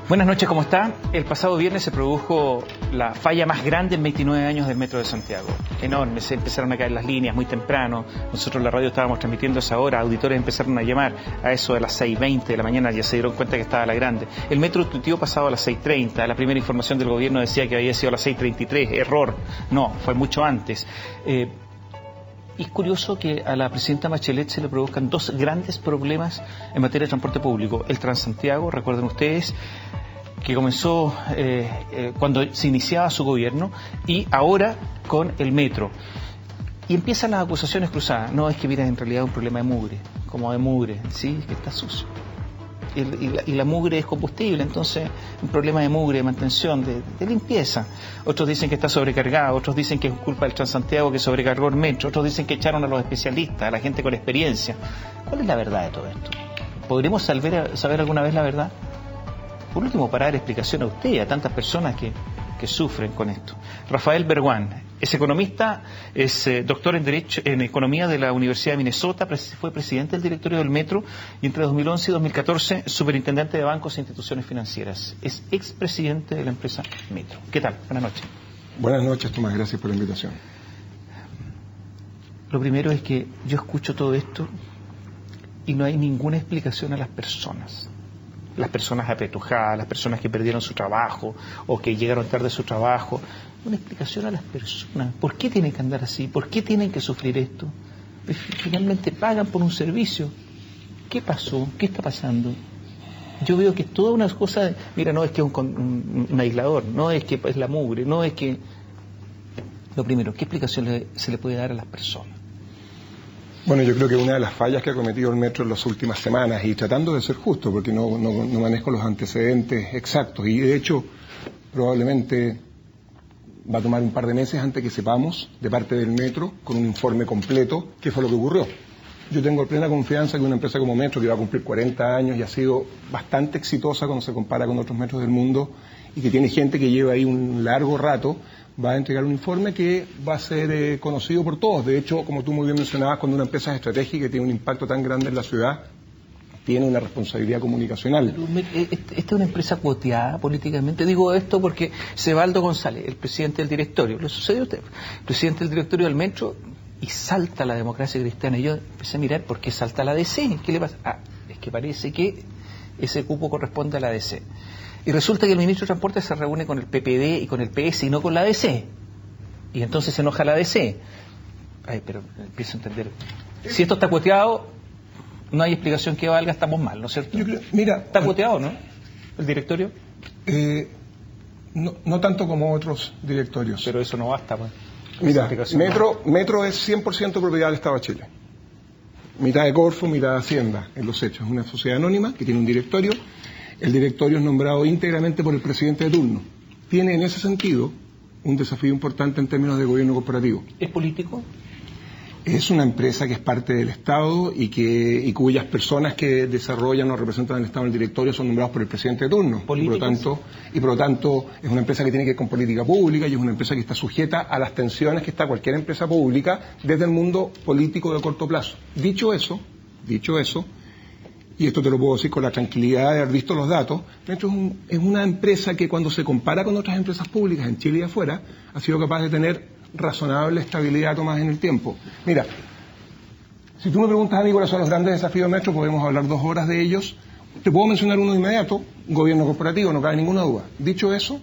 Buenas noches, ¿cómo está? El pasado viernes se produjo la falla más grande en 29 años del Metro de Santiago. Enorme, se empezaron a caer las líneas muy temprano. Nosotros en la radio estábamos transmitiendo a esa hora, auditores empezaron a llamar a eso de las 6:20 de la mañana, ya se dieron cuenta que estaba la grande. El metro tuiteó pasado a las 6:30, la primera información del gobierno decía que había sido a las 6:33, error, no, fue mucho antes. Y es curioso que a la presidenta Bachelet se le provocan dos grandes problemas en materia de transporte público. El Transantiago, recuerden ustedes, que comenzó cuando se iniciaba su gobierno, y ahora con el metro. Y empiezan las acusaciones cruzadas. No, es que mira, en realidad es un problema de mugre, como de mugre, ¿sí? Que está sucio. Y la mugre es combustible, entonces un problema de mugre, de mantención, de limpieza. Otros dicen que está sobrecargado, otros dicen que es culpa del Transantiago que sobrecargó el metro, otros dicen que echaron a los especialistas, a la gente con experiencia. ¿Cuál es la verdad de todo esto? ¿Podremos saber alguna vez la verdad? Por último, para dar explicación a usted y a tantas personas que sufren con esto. Rafael Berguán es economista, es doctor en Derecho en Economía de la Universidad de Minnesota, fue presidente del directorio del Metro y entre 2011 y 2014 superintendente de bancos e instituciones financieras. Es expresidente de la empresa Metro. ¿Qué tal? Buenas noches. Buenas noches, Tomás. Gracias por la invitación. Lo primero es que yo escucho todo esto y no hay ninguna explicación a las personas. Las personas apretujadas, las personas que perdieron su trabajo o que llegaron tarde a su trabajo. Una explicación a las personas. ¿Por qué tienen que andar así? ¿Por qué tienen que sufrir esto? Finalmente pagan por un servicio. ¿Qué pasó? ¿Qué está pasando? Yo veo que es toda una cosa... Mira, no es que es un aislador, no es que es la mugre, no es que... Lo primero, ¿qué explicación se le puede dar a las personas? Bueno, yo creo que una de las fallas que ha cometido el Metro en las últimas semanas, y tratando de ser justo, porque no manejo los antecedentes exactos, y de hecho probablemente va a tomar un par de meses antes que sepamos de parte del Metro, con un informe completo, qué fue lo que ocurrió. Yo tengo plena confianza que una empresa como Metro, que va a cumplir 40 años y ha sido bastante exitosa cuando se compara con otros metros del mundo, y que tiene gente que lleva ahí un largo rato, va a entregar un informe que va a ser conocido por todos. De hecho, como tú muy bien mencionabas, cuando una empresa es estratégica y tiene un impacto tan grande en la ciudad, tiene una responsabilidad comunicacional. Esta es una empresa cuoteada políticamente. Digo esto porque Sebaldo González, el presidente del directorio, le sucedió a usted, el presidente del directorio del Metro, y salta la Democracia Cristiana. Y yo empecé a mirar por qué salta la DC. ¿Qué le pasa? Ah, es que parece que ese cupo corresponde a la DC. Y resulta que el ministro de Transporte se reúne con el PPD y con el PS y no con la DC. Y entonces se enoja la DC. Ay, pero empiezo a entender. Si esto está cuoteado, no hay explicación que valga, estamos mal, ¿no es cierto? Mira, ¿está cuoteado, no? ¿El directorio? No tanto como otros directorios. Pero eso no basta, pues. Mira, Metro es 100% propiedad del Estado de Chile. Mitad de Corfo, mitad de Hacienda, en los hechos. Es una sociedad anónima que tiene un directorio. El directorio es nombrado íntegramente por el presidente de turno. Tiene en ese sentido un desafío importante en términos de gobierno corporativo. ¿Es político? Es una empresa que es parte del Estado y cuyas personas que desarrollan o representan al Estado en el directorio son nombrados por el presidente de turno. Por lo tanto, es una empresa que tiene que ver con política pública y es una empresa que está sujeta a las tensiones que está cualquier empresa pública desde el mundo político de corto plazo. Dicho eso, y esto te lo puedo decir con la tranquilidad de haber visto los datos, Metro es una empresa que cuando se compara con otras empresas públicas en Chile y afuera, ha sido capaz de tener razonable estabilidad, Tomás, en el tiempo. Mira, si tú me preguntas a mí cuáles son los grandes desafíos de Metro, podemos hablar 2 horas de ellos. Te puedo mencionar uno de inmediato: gobierno corporativo, no cabe ninguna duda. Dicho eso,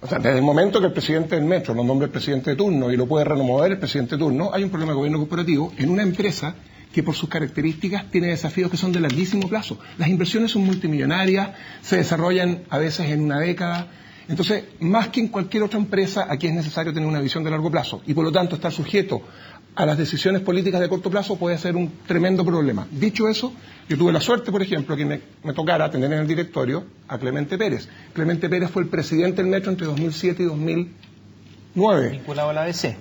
o sea, desde el momento que el presidente del Metro lo nombra el presidente de turno y lo puede renovar el presidente de turno, hay un problema de gobierno corporativo en una empresa que por sus características tiene desafíos que son de larguísimo plazo. Las inversiones son multimillonarias, se desarrollan a veces en una década. Entonces, más que en cualquier otra empresa, aquí es necesario tener una visión de largo plazo y por lo tanto estar sujeto a las decisiones políticas de corto plazo puede ser un tremendo problema. Dicho eso, yo tuve la suerte, por ejemplo, que me tocara tener en el directorio a Clemente Pérez. Clemente Pérez fue el presidente del Metro entre 2007 y 2009. Vinculado a la DC.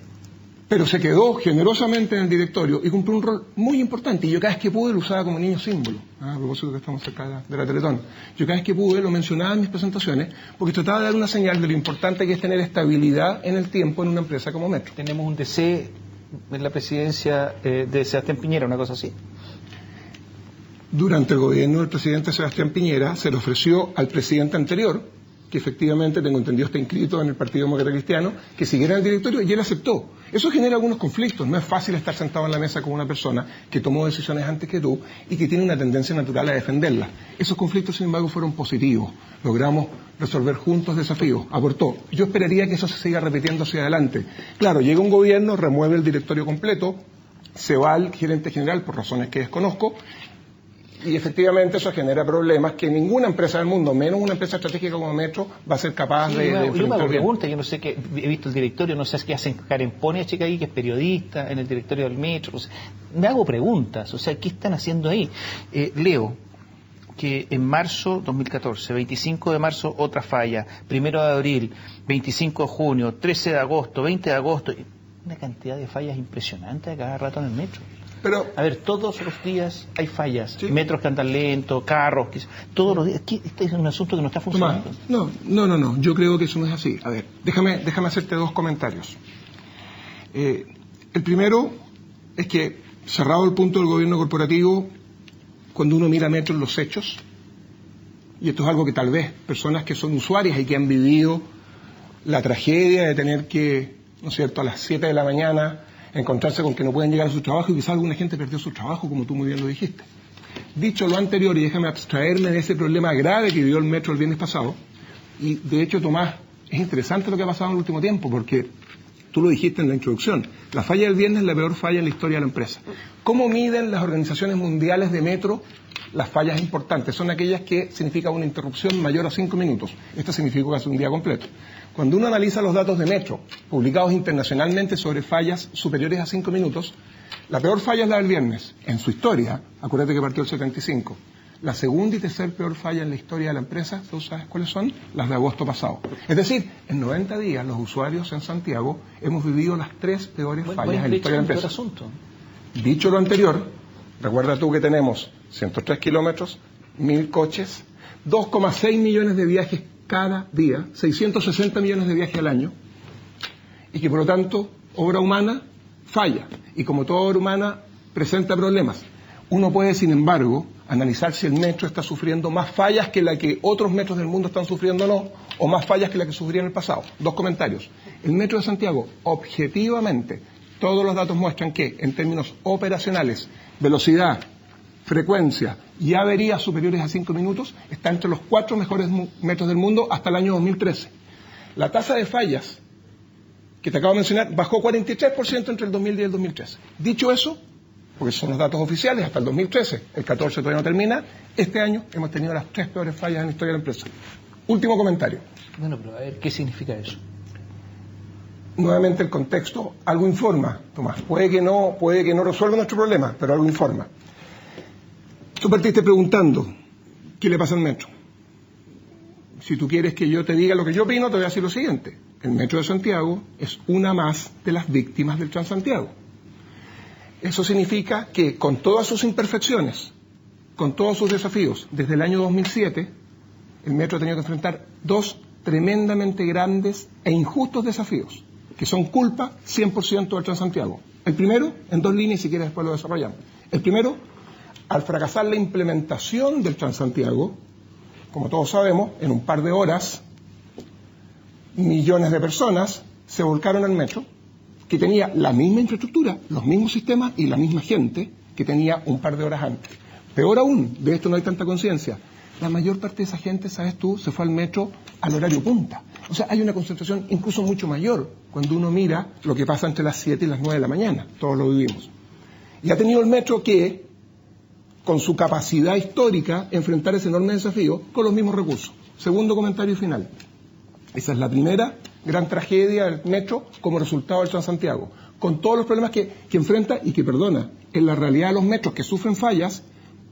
Pero se quedó generosamente en el directorio y cumplió un rol muy importante. Y yo cada vez que pude lo usaba como niño símbolo. A propósito que estamos cerca de la Teletón. Yo cada vez que pude lo mencionaba en mis presentaciones porque trataba de dar una señal de lo importante que es tener estabilidad en el tiempo en una empresa como Metro. Tenemos un DC en la presidencia de Sebastián Piñera, una cosa así. Durante el gobierno del presidente Sebastián Piñera se le ofreció al presidente anterior, que efectivamente, tengo entendido, está inscrito en el Partido Demócrata Cristiano, que siguiera en el directorio, y él aceptó. Eso genera algunos conflictos. No es fácil estar sentado en la mesa con una persona que tomó decisiones antes que tú y que tiene una tendencia natural a defenderlas. Esos conflictos, sin embargo, fueron positivos. Logramos resolver juntos desafíos. Aportó. Yo esperaría que eso se siga repitiendo hacia adelante. Claro, llega un gobierno, remueve el directorio completo, se va al gerente general por razones que desconozco, y efectivamente eso genera problemas que ninguna empresa del mundo, menos una empresa estratégica como Metro, va a ser capaz de enfrentar. Yo me hago preguntas, yo no sé qué, he visto el directorio, no sé qué hacen Karen Poniachek ahí, que es periodista en el directorio del Metro. O sea, me hago preguntas, o sea, ¿qué están haciendo ahí? Leo que en marzo 2014, 25 de marzo otra falla, 1 de abril, 25 de junio, 13 de agosto, 20 de agosto, una cantidad de fallas impresionante a cada rato en el Metro. Pero, a ver, todos los días hay fallas, sí. Metros que andan lento, carros, todos los días. Este es un asunto que no está funcionando. No, yo creo que eso no es así. A ver, déjame hacerte dos comentarios. El primero es que, cerrado el punto del gobierno corporativo, cuando uno mira Metro en los hechos, y esto es algo que tal vez personas que son usuarias y que han vivido la tragedia de tener que, ¿no es cierto?, a las 7 de la mañana encontrarse con que no pueden llegar a su trabajo y quizás alguna gente perdió su trabajo, como tú muy bien lo dijiste. Dicho lo anterior, y déjame abstraerme de ese problema grave que vivió el Metro el viernes pasado, y de hecho, Tomás, es interesante lo que ha pasado en el último tiempo, porque tú lo dijiste en la introducción, la falla del viernes es la peor falla en la historia de la empresa. ¿Cómo miden las organizaciones mundiales de Metro las fallas importantes? Son aquellas que significan una interrupción mayor a 5 minutos. Esta significa casi un día completo. Cuando uno analiza los datos de Metro, publicados internacionalmente sobre fallas superiores a 5 minutos, la peor falla es la del viernes. En su historia, acuérdate que partió el 75. La segunda y tercera peor falla en la historia de la empresa, ¿tú sabes cuáles son? Las de agosto pasado. Es decir, en 90 días los usuarios en Santiago hemos vivido las 3 peores fallas en la historia de la empresa. Dicho lo anterior, recuerda tú que tenemos 103 kilómetros, 1.000 coches, 2,6 millones de viajes cada día, 660 millones de viajes al año, y que por lo tanto obra humana falla, y como toda obra humana presenta problemas. Uno puede, sin embargo, analizar si el metro está sufriendo más fallas que la que otros metros del mundo están sufriendo o no, o más fallas que la que sufría en el pasado. Dos comentarios. El metro de Santiago, objetivamente, todos los datos muestran que, en términos operacionales, velocidad, frecuencia y averías superiores a 5 minutos, está entre los 4 mejores metros del mundo hasta el año 2013. La tasa de fallas, que te acabo de mencionar, bajó 43% entre el 2010 y el 2013. Dicho eso, porque son los datos oficiales hasta el 2013, el 14 todavía no termina, este año hemos tenido las 3 peores fallas en la historia de la empresa. Último comentario. Bueno, pero a ver, ¿qué significa eso? Nuevamente el contexto, algo informa, Tomás. Puede que no resuelva nuestro problema, pero algo informa. Tú partiste preguntando, ¿qué le pasa al metro? Si tú quieres que yo te diga lo que yo opino, te voy a decir lo siguiente. El metro de Santiago es una más de las víctimas del Transantiago. Eso significa que con todas sus imperfecciones, con todos sus desafíos, desde el año 2007, el metro ha tenido que enfrentar 2 tremendamente grandes e injustos desafíos, que son culpa 100% del Transantiago. El primero, en 2 líneas, y si quieres después lo desarrollamos. El primero, al fracasar la implementación del Transantiago, como todos sabemos, en un par de horas, millones de personas se volcaron al metro, que tenía la misma infraestructura, los mismos sistemas y la misma gente que tenía un par de horas antes. Peor aún, de esto no hay tanta conciencia, la mayor parte de esa gente, sabes tú, se fue al metro al horario punta. O sea, hay una concentración incluso mucho mayor cuando uno mira lo que pasa entre las 7 y las 9 de la mañana. Todos lo vivimos. Y ha tenido el metro que, con su capacidad histórica, enfrentar ese enorme desafío con los mismos recursos. Segundo comentario final. Esa es la primera gran tragedia del metro como resultado del Transantiago, con todos los problemas que enfrenta y que, perdona, en la realidad de los metros que sufren fallas,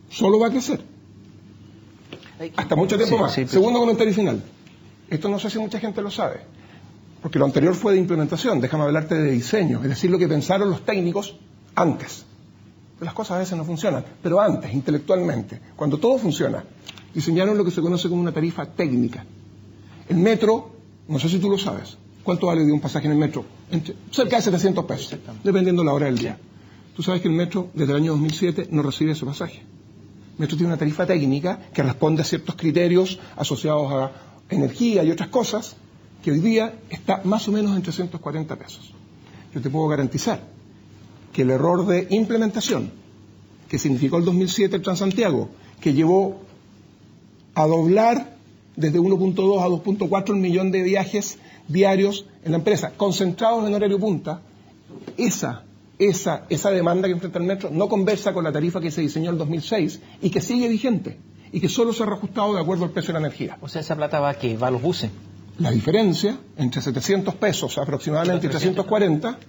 solo va a crecer. Hasta mucho tiempo más. Segundo comentario final. Esto no sé si mucha gente lo sabe, porque lo anterior fue de implementación, déjame hablarte de diseño, es decir, lo que pensaron los técnicos antes. Las cosas a veces no funcionan, pero antes, intelectualmente, cuando todo funciona, diseñaron lo que se conoce como una tarifa técnica. El metro, no sé si tú lo sabes, ¿cuánto vale de un pasaje en el metro? Cerca de 700 pesos, dependiendo de la hora del día. Tú sabes que el metro, desde el año 2007, no recibe ese pasaje. Metro tiene una tarifa técnica que responde a ciertos criterios asociados a energía y otras cosas, que hoy día está más o menos en 340 pesos. Yo te puedo garantizar que el error de implementación que significó el 2007 el Transantiago, que llevó a doblar desde 1.2 a 2.4 el millón de viajes diarios en la empresa, concentrados en horario punta, esa demanda que enfrenta el metro no conversa con la tarifa que se diseñó en el 2006 y que sigue vigente y que solo se ha reajustado de acuerdo al precio de la energía. O sea, ¿esa plata va a qué? ¿Va a los buses? La diferencia entre 700 pesos aproximadamente y 340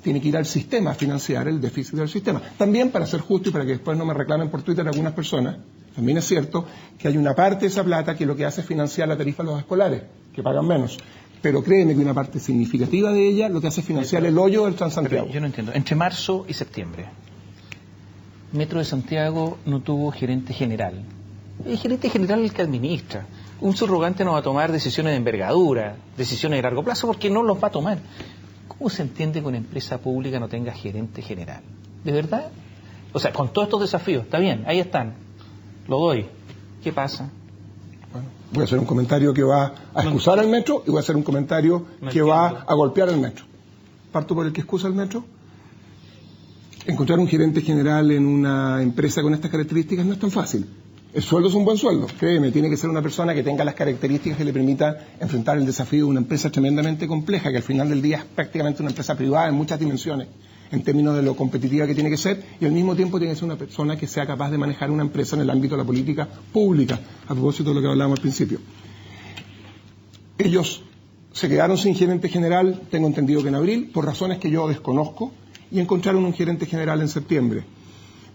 tiene que ir al sistema a financiar el déficit del sistema. También, para ser justo y para que después no me reclamen por Twitter algunas personas, también es cierto que hay una parte de esa plata que lo que hace es financiar la tarifa de los escolares, que pagan menos. Pero créeme que una parte significativa de ella lo que hace es financiar el hoyo del Transantiago. Yo no entiendo. Entre marzo y septiembre, Metro de Santiago no tuvo gerente general. El gerente general es el que administra. Un subrogante no va a tomar decisiones de envergadura, decisiones de largo plazo, porque no los va a tomar. ¿Cómo se entiende que una empresa pública no tenga gerente general? ¿De verdad? O sea, con todos estos desafíos, está bien, ahí están, lo doy. ¿Qué pasa? Bueno, voy a hacer un comentario que va a excusar al metro y voy a hacer un comentario que va a golpear al metro. Parto por el que excusa al metro. Encontrar un gerente general en una empresa con estas características no es tan fácil. El sueldo es un buen sueldo, créeme, tiene que ser una persona que tenga las características que le permitan enfrentar el desafío de una empresa tremendamente compleja, que al final del día es prácticamente una empresa privada en muchas dimensiones, en términos de lo competitiva que tiene que ser, y al mismo tiempo tiene que ser una persona que sea capaz de manejar una empresa en el ámbito de la política pública, a propósito de lo que hablábamos al principio. Ellos se quedaron sin gerente general, tengo entendido que en abril, por razones que yo desconozco, y encontraron un gerente general en septiembre.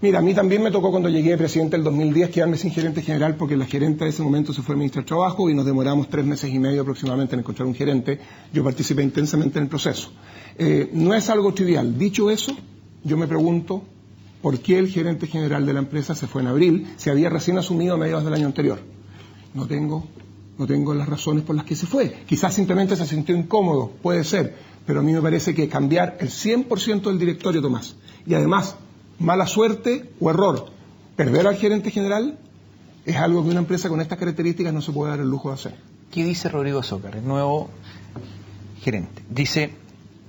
Mira, a mí también me tocó cuando llegué presidente del 2010 quedarme sin gerente general porque la gerente de ese momento se fue a ministrar trabajo y nos demoramos 3 meses y medio aproximadamente en encontrar un gerente. Yo participé intensamente en el proceso. No es algo trivial. Dicho eso, yo me pregunto por qué el gerente general de la empresa se fue en abril, si había recién asumido a mediados del año anterior. No tengo las razones por las que se fue. Quizás simplemente se sintió incómodo, puede ser, pero a mí me parece que cambiar el 100% del directorio, Tomás, y además mala suerte o error, perder al gerente general, es algo que una empresa con estas características no se puede dar el lujo de hacer. ¿Qué dice Rodrigo Azócar, el nuevo gerente? Dice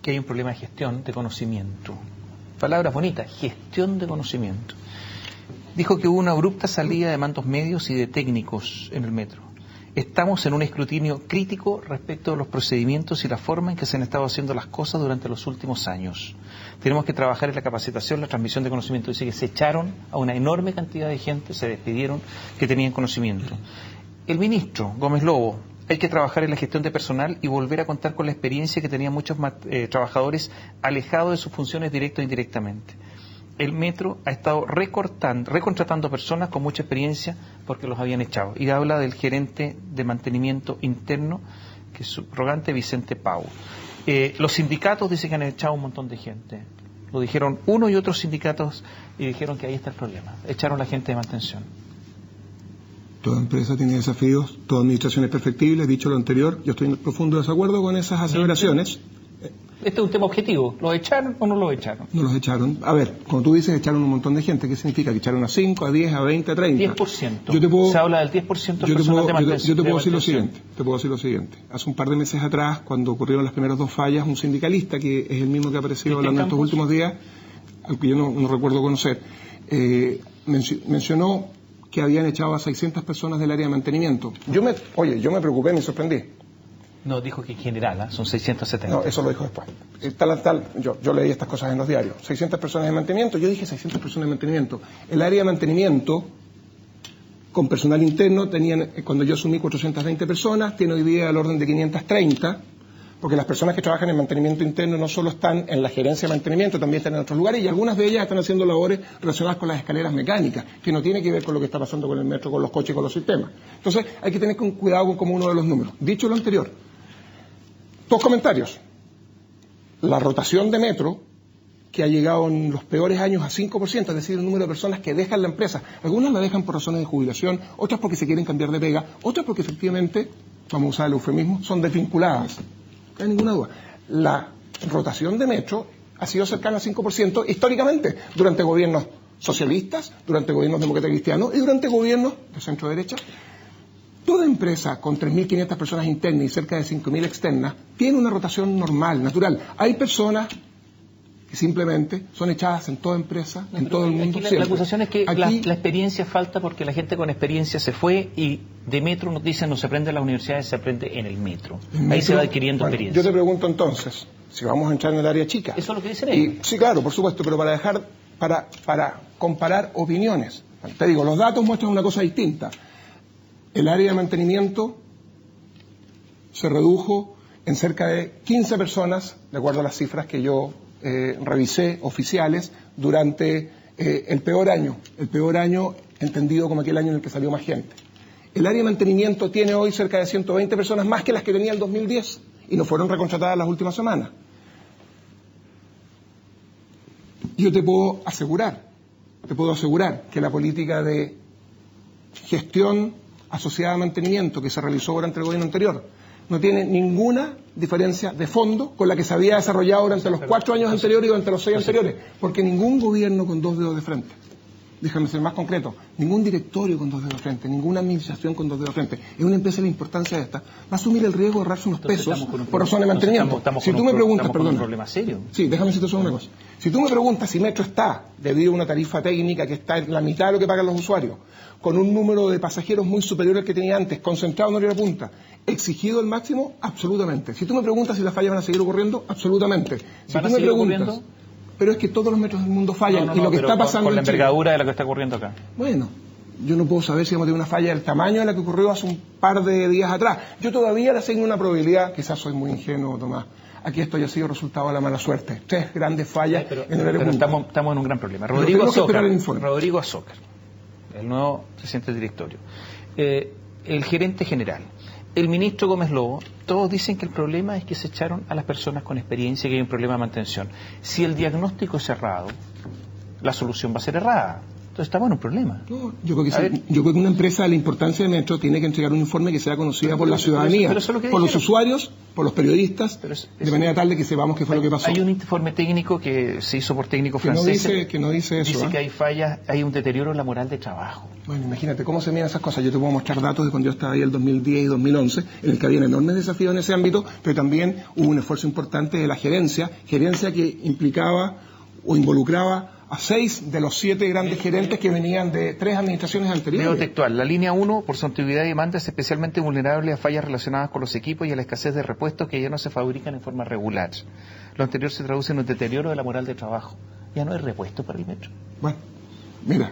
que hay un problema de gestión de conocimiento. Palabras bonitas, gestión de conocimiento. Dijo que hubo una abrupta salida de mandos medios y de técnicos en el metro. Estamos en un escrutinio crítico respecto a los procedimientos y la forma en que se han estado haciendo las cosas durante los últimos años. Tenemos que trabajar en la capacitación, la transmisión de conocimiento. Dice que se echaron a una enorme cantidad de gente, se despidieron que tenían conocimiento. El ministro Gómez Lobo, hay que trabajar en la gestión de personal y volver a contar con la experiencia que tenían muchos trabajadores alejados de sus funciones directa o indirectamente. El metro ha estado recontratando personas con mucha experiencia porque los habían echado. Y habla del gerente de mantenimiento interno, que es subrogante, Vicente Pau. Los sindicatos dicen que han echado un montón de gente. Lo dijeron uno y otros sindicatos y dijeron que ahí está el problema. Echaron a la gente de mantención. Toda empresa tiene desafíos, toda administración es perfectible. Dicho lo anterior, yo estoy en profundo desacuerdo con esas aseveraciones. Este es un tema objetivo. ¿Los echaron o no los echaron? No los echaron. A ver, cuando tú dices echaron un montón de gente, ¿qué significa? ¿Que echaron a 5, a 10, a 20, a 30? 10%. Se habla del 10% de personal de mantención. Yo te puedo decir lo siguiente. Hace un par de meses atrás, cuando ocurrieron las primeras 2 fallas, un sindicalista, que es el mismo que ha aparecido hablando en estos últimos días, al que yo no recuerdo conocer, mencionó que habían echado a 600 personas del área de mantenimiento. Yo me preocupé, me sorprendí. No, dijo que en general, son 670. No, eso lo dijo después. Yo leí estas cosas en los diarios. 600 personas de mantenimiento, yo dije 600 personas de mantenimiento. El área de mantenimiento, con personal interno, cuando yo asumí 420 personas, tiene hoy día el orden de 530, porque las personas que trabajan en mantenimiento interno no solo están en la gerencia de mantenimiento, también están en otros lugares, y algunas de ellas están haciendo labores relacionadas con las escaleras mecánicas, que no tiene que ver con lo que está pasando con el metro, con los coches y con los sistemas. Entonces, hay que tener cuidado con como uno de los números. Dicho lo anterior, 2 comentarios. La rotación de metro, que ha llegado en los peores años a 5%, es decir, el número de personas que dejan la empresa. Algunas la dejan por razones de jubilación, otras porque se quieren cambiar de pega, otras porque efectivamente, vamos a usar el eufemismo, son desvinculadas. No hay ninguna duda. La rotación de metro ha sido cercana al 5% históricamente durante gobiernos socialistas, durante gobiernos demócratas cristianos y durante gobiernos de centro derecha. Toda empresa con 3.500 personas internas y cerca de 5.000 externas tiene una rotación normal, natural. Hay personas que simplemente son echadas en toda empresa, en todo el mundo. La acusación es que la experiencia falta porque la gente con experiencia se fue y de metro nos dicen no se aprende en las universidades, se aprende en el metro. Ahí se va adquiriendo experiencia. Yo te pregunto entonces, si vamos a entrar en el área chica. Eso es lo que dicen ellos. Sí, claro, por supuesto, pero para comparar opiniones. Te digo, los datos muestran una cosa distinta. El área de mantenimiento se redujo en cerca de 15 personas, de acuerdo a las cifras que yo revisé oficiales, durante el peor año entendido como aquel año en el que salió más gente. El área de mantenimiento tiene hoy cerca de 120 personas más que las que tenía en 2010 y no fueron recontratadas las últimas semanas. Yo te puedo asegurar que la política de gestión asociada a mantenimiento que se realizó durante el gobierno anterior no tiene ninguna diferencia de fondo con la que se había desarrollado durante los 4 años anteriores y durante los 6 anteriores, porque ningún gobierno con 2 dedos de frente, déjame ser más concreto, ningún directorio con 2 dedos de frente, ninguna administración con 2 dedos de frente, es una empresa de la importancia de esta, va a asumir el riesgo de ahorrarse unos pesos por razón de mantenimiento. Si tú me preguntas, perdón, sí, déjame decirte solo una cosa, si tú me preguntas si Metro está, debido a una tarifa técnica que está en la mitad de lo que pagan los usuarios, con un número de pasajeros muy superior al que tenía antes, concentrado en hora punta, exigido el máximo, absolutamente. Si tú me preguntas si las fallas van a seguir ocurriendo, absolutamente. Si tú me preguntas, pero es que todos los metros del mundo fallan y lo que está pasando con la envergadura de lo que está ocurriendo acá. Bueno, yo no puedo saber si vamos a tener una falla del tamaño de la que ocurrió hace un par de días atrás. Yo todavía le asigno una probabilidad, quizás soy muy ingenuo, Tomás, a que esto haya sido resultado de la mala suerte. 3 grandes fallas en el área punta. Estamos en un gran problema. Rodrigo Azócar, el nuevo presidente del directorio, el gerente general, el ministro Gómez Lobo, todos dicen que el problema es que se echaron a las personas con experiencia y que hay un problema de mantención. Si el diagnóstico es errado, la solución va a ser errada. Entonces estamos en un problema. No, yo creo que una empresa de la importancia de Metro tiene que entregar un informe que sea conocido por la ciudadanía, por los usuarios, por los periodistas, de manera tal de que sepamos qué fue lo que pasó. Hay un informe técnico que se hizo por técnicos franceses que no dice eso. Dice que hay fallas, hay un deterioro en la moral de trabajo. Bueno, imagínate cómo se miden esas cosas. Yo te puedo mostrar datos de cuando yo estaba ahí el 2010 y 2011, en el que había enormes desafíos en ese ámbito, pero también hubo un esfuerzo importante de la gerencia que implicaba o involucraba a 6 de los 7 grandes gerentes que venían de 3 administraciones anteriores. Leo textual. La línea 1, por su antigüedad y demanda, es especialmente vulnerable a fallas relacionadas con los equipos y a la escasez de repuestos que ya no se fabrican en forma regular. Lo anterior se traduce en un deterioro de la moral de trabajo. Ya no hay repuesto para el metro. Bueno, mira.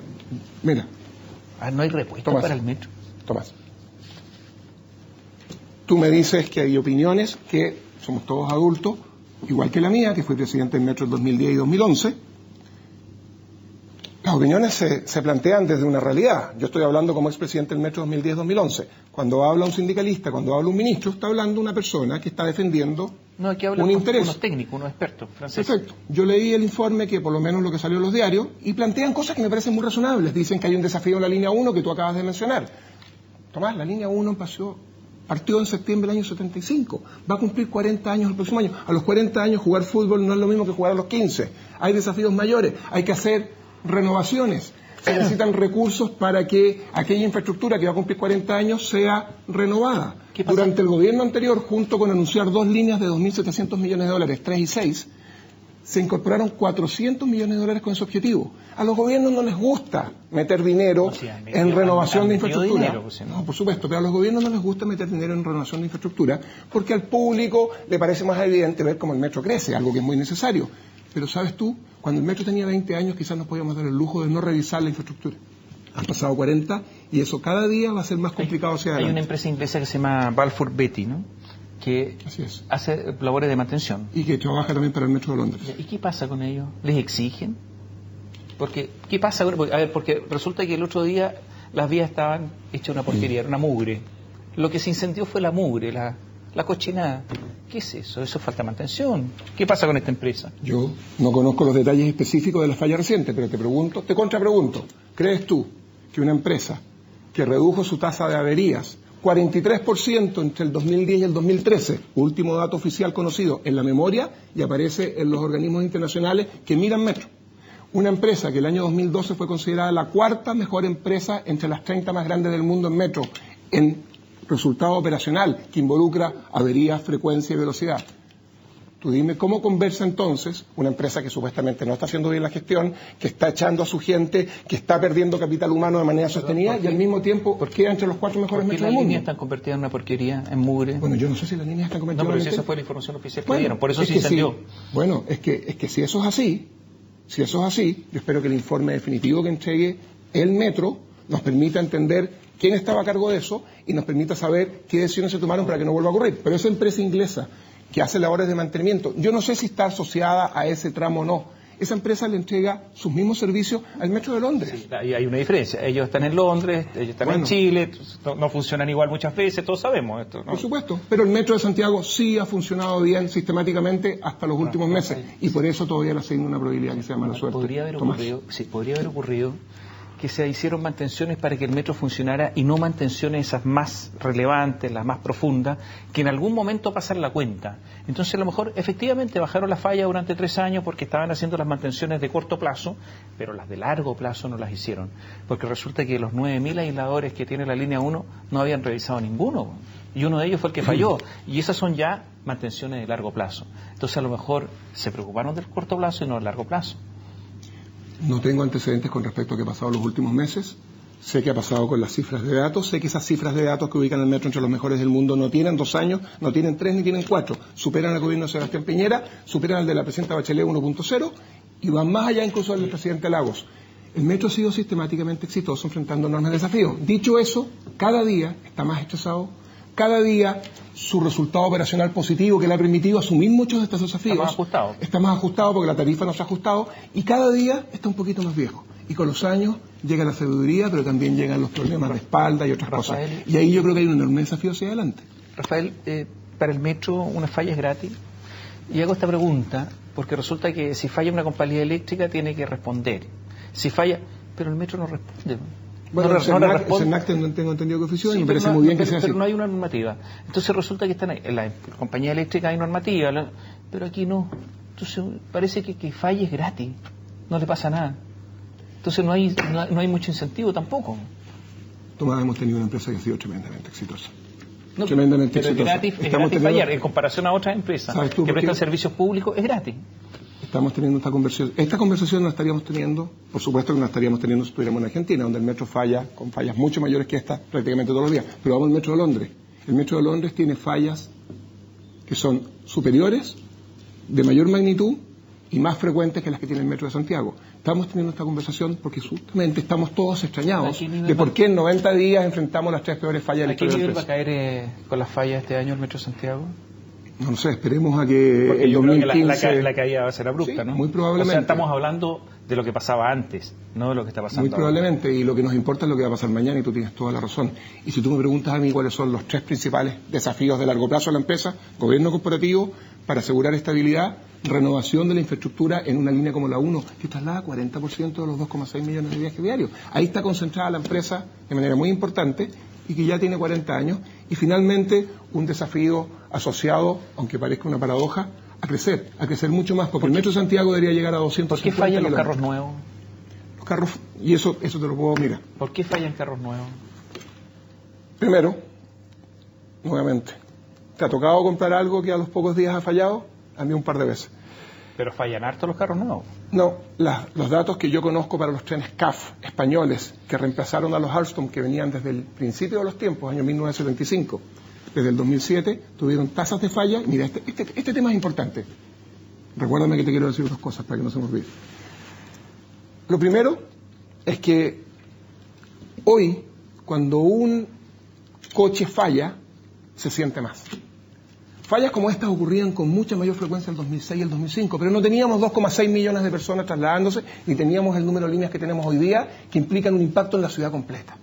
No hay repuesto para el metro. Tomás, tú me dices que hay opiniones que somos todos adultos, igual que la mía, que fui presidente del metro en 2010 y 2011. Las opiniones se plantean desde una realidad. Yo estoy hablando como expresidente del Metro 2010-2011. Cuando habla un sindicalista, cuando habla un ministro, está hablando una persona que está defendiendo un interés. Unos técnicos, unos expertos franceses. Perfecto. Yo leí el informe, que por lo menos lo que salió en los diarios, y plantean cosas que me parecen muy razonables. Dicen que hay un desafío en la línea 1 que tú acabas de mencionar. Tomás, la línea 1 partió en septiembre del año 75. Va a cumplir 40 años el próximo año. A los 40 años jugar fútbol no es lo mismo que jugar a los 15. Hay desafíos mayores. Hay que hacer renovaciones, se necesitan recursos para que aquella infraestructura que va a cumplir 40 años sea renovada. Durante el gobierno anterior, junto con anunciar 2 líneas de $2.700 millones, 3 y 6, se incorporaron $400 millones con ese objetivo. A los gobiernos no les gusta meter dinero en renovación de infraestructura. No, por supuesto, pero a los gobiernos no les gusta meter dinero en renovación de infraestructura porque al público le parece más evidente ver cómo el metro crece, algo que es muy necesario. Pero sabes tú, cuando el metro tenía 20 años quizás nos podíamos dar el lujo de no revisar la infraestructura. Han pasado 40 y eso cada día va a ser más complicado hacia adelante. Hay una empresa inglesa que se llama Balfour Beatty, ¿no? Que hace labores de mantención. Y que trabaja también para el Metro de Londres. ¿Y qué pasa con ellos? ¿Les exigen? Porque, ¿qué pasa? Porque resulta que el otro día las vías estaban hechas una porquería, era una mugre. Lo que se incendió fue la mugre, la cochinada. ¿Qué es eso? Eso falta mantención. ¿Qué pasa con esta empresa? Yo no conozco los detalles específicos de la falla reciente, pero te contrapregunto. ¿Crees tú que una empresa que redujo su tasa de averías 43% entre el 2010 y el 2013, último dato oficial conocido en la memoria y aparece en los organismos internacionales que miran metro, Una empresa que el año 2012 fue considerada la cuarta mejor empresa entre las 30 más grandes del mundo en metro, en resultado operacional, que involucra averías, frecuencia y velocidad. Tú dime cómo conversa entonces una empresa que supuestamente no está haciendo bien la gestión, que está echando a su gente, que está perdiendo capital humano de manera sostenida y al mismo tiempo queda entre los 4 mejores metros del mundo. ¿Por qué las líneas están convertidas en una porquería, en mugre? Bueno, yo no sé si las líneas están convertidas en... No, pero si esa fue la información oficial que dieron, por eso se incendió. Bueno, es que si eso es así, yo espero que el informe definitivo que entregue el metro nos permita entender quién estaba a cargo de eso y nos permita saber qué decisiones se tomaron para que no vuelva a ocurrir. Pero esa empresa inglesa que hace labores de mantenimiento, yo no sé si está asociada a ese tramo o no. Esa empresa le entrega sus mismos servicios al Metro de Londres. Sí, hay una diferencia. Ellos están en Londres, ellos están en Chile, no funcionan igual muchas veces, todos sabemos esto, ¿no? Por supuesto, pero el Metro de Santiago sí ha funcionado bien sistemáticamente hasta los últimos meses y por eso todavía le asigna una probabilidad que se llama la suerte. Podría haber ocurrido que se hicieron mantenciones para que el metro funcionara y no mantenciones esas más relevantes, las más profundas, que en algún momento pasan la cuenta. Entonces a lo mejor efectivamente bajaron la falla durante 3 años porque estaban haciendo las mantenciones de corto plazo, pero las de largo plazo no las hicieron, porque resulta que los 9.000 aisladores que tiene la línea 1 no habían revisado ninguno, y uno de ellos fue el que falló, y esas son ya mantenciones de largo plazo. Entonces a lo mejor se preocuparon del corto plazo y no del largo plazo. No tengo antecedentes con respecto a qué ha pasado en los últimos meses. Sé qué ha pasado con las cifras de datos. Sé que esas cifras de datos que ubican el metro entre los mejores del mundo no tienen 2 años, no tienen 3 ni tienen 4. Superan al gobierno de Sebastián Piñera, superan al de la presidenta Bachelet 1.0 y van más allá incluso del presidente Lagos. El metro ha sido sistemáticamente exitoso enfrentando enormes desafíos. Dicho eso, cada día está más estresado. Cada día su resultado operacional positivo que le ha permitido asumir muchos de estos desafíos está más ajustado porque la tarifa no se ha ajustado y cada día está un poquito más viejo. Y con los años llega la sabiduría, pero también llegan los problemas de espalda y otras cosas. Y ahí yo creo que hay un enorme desafío hacia adelante. Rafael, para el metro una falla es gratis. Y hago esta pregunta porque resulta que si falla una compañía eléctrica tiene que responder. Si falla, pero el metro no responde. Bueno, el CERNAC no tengo entendido que ofició y me parece muy bien que sea así. Pero no hay una normativa. Entonces resulta que en la compañía eléctrica hay normativa, pero aquí no. Entonces parece que falle es gratis, no le pasa nada. Entonces no hay mucho incentivo tampoco. Tomás, hemos tenido una empresa que ha sido tremendamente exitosa. No, tremendamente exitosa. Es gratis fallar, en comparación a otras empresas que prestan servicios públicos, es gratis. Estamos teniendo esta conversación. Esta conversación no estaríamos teniendo, por supuesto que no estaríamos teniendo si estuviéramos en Argentina, donde el metro falla con fallas mucho mayores que esta prácticamente todos los días. Pero vamos al metro de Londres. El metro de Londres tiene fallas que son superiores, de mayor magnitud y más frecuentes que las que tiene el metro de Santiago. Estamos teniendo esta conversación porque justamente estamos todos extrañados de por qué en 90 días enfrentamos las 3 peores fallas de la historia. ¿A qué nivel va a caer con las fallas este año el metro de Santiago? No sé, esperemos a que porque el 2015... Creo que la caída va a ser abrupta, sí, ¿no? Muy probablemente. O sea, estamos hablando de lo que pasaba antes, no de lo que está pasando muy probablemente, ahora. Y lo que nos importa es lo que va a pasar mañana y tú tienes toda la razón. Y si tú me preguntas a mí cuáles son los 3 principales desafíos de largo plazo de la empresa, gobierno corporativo, para asegurar estabilidad, renovación de la infraestructura en una línea como la 1, que traslada 40% de los 2,6 millones de viajes diarios. Ahí está concentrada la empresa de manera muy importante y que ya tiene 40 años. Y finalmente, un desafío asociado, aunque parezca una paradoja, a crecer mucho más, porque el Metro de Santiago debería llegar a 250 ¿Por qué fallan los carros nuevos? Los carros, y eso te lo puedo mirar. ¿Por qué fallan carros nuevos? Primero, nuevamente, ¿te ha tocado comprar algo que a los pocos días ha fallado? A mí un par de veces. ¿Pero fallan harto los carros nuevos? No, los datos que yo conozco para los trenes CAF españoles que reemplazaron a los Alstom que venían desde el principio de los tiempos, año 1975, desde el 2007, tuvieron tasas de falla. Mira, este tema es importante. Recuérdame que te quiero decir 2 cosas para que no se me olvide. Lo primero es que hoy, cuando un coche falla, se siente más. Fallas como estas ocurrían con mucha mayor frecuencia en el 2006 y el 2005, pero no teníamos 2,6 millones de personas trasladándose, ni teníamos el número de líneas que tenemos hoy día, que implican un impacto en la ciudad completa.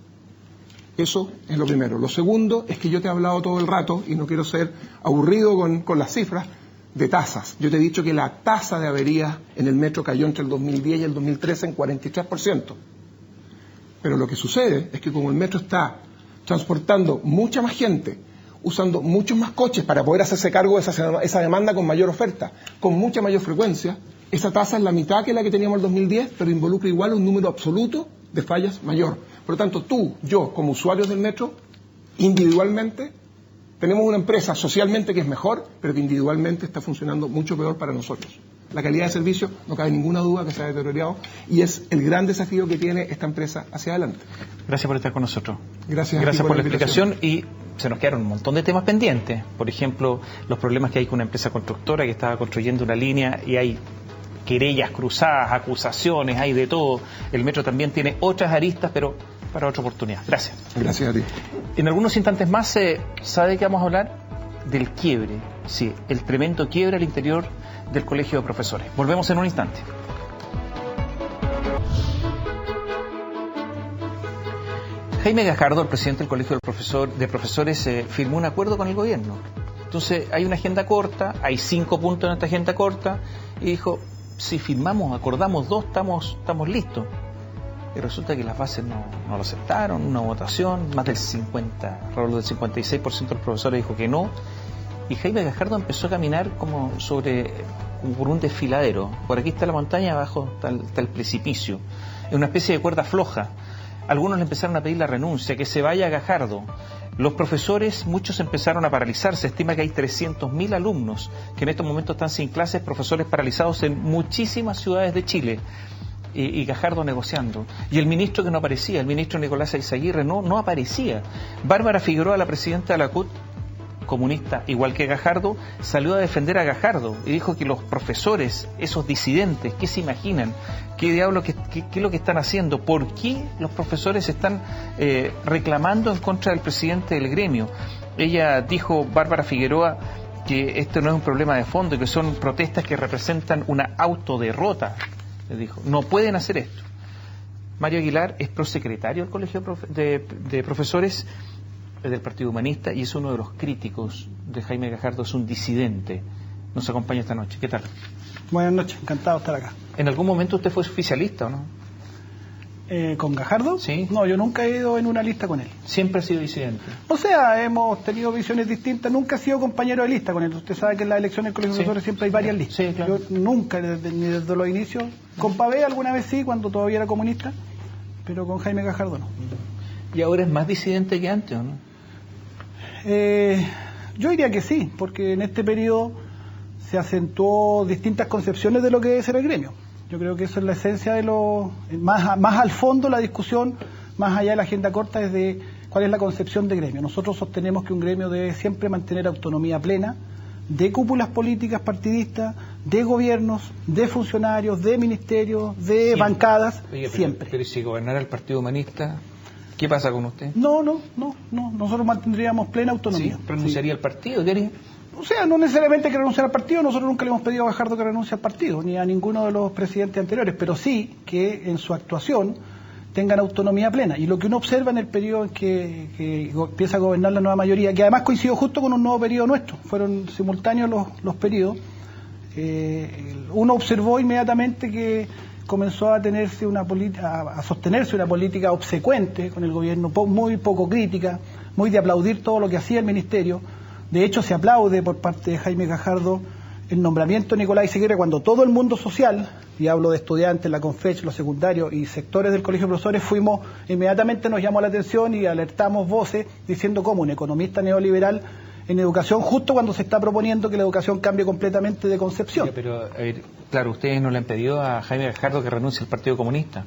Eso es lo primero. Lo segundo es que yo te he hablado todo el rato, y no quiero ser aburrido con las cifras, de tasas. Yo te he dicho que la tasa de averías en el metro cayó entre el 2010 y el 2013 en 43%. Pero lo que sucede es que como el metro está transportando mucha más gente, usando muchos más coches para poder hacerse cargo de esa demanda con mayor oferta, con mucha mayor frecuencia, Esa tasa es la mitad que la que teníamos en el 2010, pero involucra igual un número absoluto de fallas mayor. Por lo tanto, tú, yo, como usuarios del metro, individualmente, tenemos una empresa socialmente que es mejor, pero que individualmente está funcionando mucho peor para nosotros. La calidad de servicio, no cabe ninguna duda que se ha deteriorado y es el gran desafío que tiene esta empresa hacia adelante. Gracias por estar con nosotros. Gracias por la explicación y se nos quedaron un montón de temas pendientes. Por ejemplo, los problemas que hay con una empresa constructora que estaba construyendo una línea y hay querellas cruzadas, acusaciones, hay de todo. El metro también tiene otras aristas, pero para otra oportunidad. Gracias. Gracias a ti. En algunos instantes más, ¿sabe de qué vamos a hablar? Del quiebre. Sí, el tremendo quiebre al interior del Colegio de Profesores. Volvemos en un instante. Jaime Gajardo, el presidente del Colegio de Profesores, firmó un acuerdo con el gobierno. Entonces, hay una agenda corta, hay 5 puntos en esta agenda corta, y dijo, si firmamos, acordamos 2, estamos listos. Y resulta que las bases no lo aceptaron, una votación, más del 56% de los profesores dijo que no, y Jaime Gajardo empezó a caminar como por un desfiladero. Por aquí está la montaña, abajo está el precipicio. Es una especie de cuerda floja. Algunos le empezaron a pedir la renuncia, que se vaya Gajardo. Los profesores, muchos empezaron a paralizarse. Se estima que hay 300.000 alumnos que en estos momentos están sin clases, profesores paralizados en muchísimas ciudades de Chile. Y Gajardo negociando. Y el ministro que no aparecía, el ministro Nicolás Eizaguirre, no aparecía. Bárbara Figueroa, la presidenta de la CUT, comunista, igual que Gajardo, salió a defender a Gajardo y dijo que los profesores, esos disidentes, ¿qué se imaginan? ¿Qué diablo, qué es lo que están haciendo? ¿Por qué los profesores están reclamando en contra del presidente del gremio? Ella dijo, Bárbara Figueroa, que esto no es un problema de fondo y que son protestas que representan una autoderrota. Le dijo, no pueden hacer esto. Mario Aguilar es prosecretario del Colegio de Profesores del Partido Humanista y es uno de los críticos de Jaime Gajardo, es un disidente. Nos acompaña esta noche. ¿Qué tal? Buenas noches, encantado de estar acá. ¿En algún momento usted fue oficialista o no? ¿Con Gajardo? Sí. No, yo nunca he ido en una lista con él. ¿Siempre ha sido disidente? O sea, hemos tenido visiones distintas, nunca he sido compañero de lista con él. Usted sabe que en las elecciones del Colegio de Profesores siempre hay varias listas. Sí, claro. Yo nunca, ni desde los inicios, con Pavé alguna vez sí, cuando todavía era comunista, pero con Jaime Gajardo no. ¿Y ahora es más disidente que antes o no? Yo diría que sí, porque en este periodo se acentuó distintas concepciones de lo que debe ser el gremio. Yo creo que eso es la esencia de lo... Más al fondo la discusión, más allá de la agenda corta, es de cuál es la concepción de gremio. Nosotros sostenemos que un gremio debe siempre mantener autonomía plena de cúpulas políticas partidistas, de gobiernos, de funcionarios, de ministerios, de siempre. Bancadas, Oye, siempre. Pero si gobernara el Partido Humanista, ¿qué pasa con usted? No, nosotros mantendríamos plena autonomía. ¿Sí? ¿Renunciaría al partido? ¿Qué haría? O sea, no necesariamente que renunciar al partido, nosotros nunca le hemos pedido a Gajardo que renuncie al partido, ni a ninguno de los presidentes anteriores, pero sí que en su actuación tengan autonomía plena. Y lo que uno observa en el periodo en que empieza a gobernar la nueva mayoría, que además coincidió justo con un nuevo periodo nuestro, fueron simultáneos los periodos, uno observó inmediatamente que comenzó a sostenerse una política obsecuente con el gobierno, muy poco crítica, muy de aplaudir todo lo que hacía el ministerio. De hecho, se aplaude por parte de Jaime Gajardo el nombramiento de Nicolás Eizaguirre cuando todo el mundo social, y hablo de estudiantes, la Confech, los secundarios y sectores del Colegio de Profesores, inmediatamente nos llamó la atención y alertamos voces diciendo cómo un economista neoliberal en educación, justo cuando se está proponiendo que la educación cambie completamente de concepción. Pero, a ver, claro, ustedes no le han pedido a Jaime Gajardo que renuncie al Partido Comunista.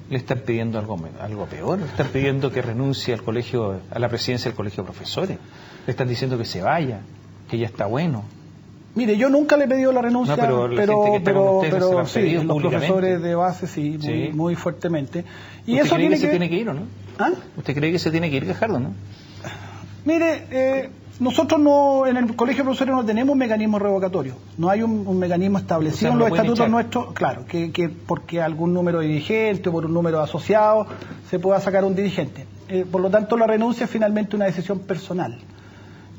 Le están pidiendo algo peor, le están pidiendo que renuncie a la presidencia del Colegio de Profesores. Le están diciendo que se vaya, que ya está bueno. Mire, yo nunca le he pedido la renuncia, pero sí, los profesores de base sí, muy fuertemente. Y ¿Usted eso cree que se tiene que ir o no? ¿Ah? ¿Usted cree que se tiene que ir Gajardo, no? Mire, nosotros en el Colegio de Profesores no tenemos mecanismo revocatorio. No hay un mecanismo establecido en los estatutos nuestros, claro, que porque algún número de dirigente o por un número de asociados se pueda sacar un dirigente. Por lo tanto, la renuncia es finalmente una decisión personal.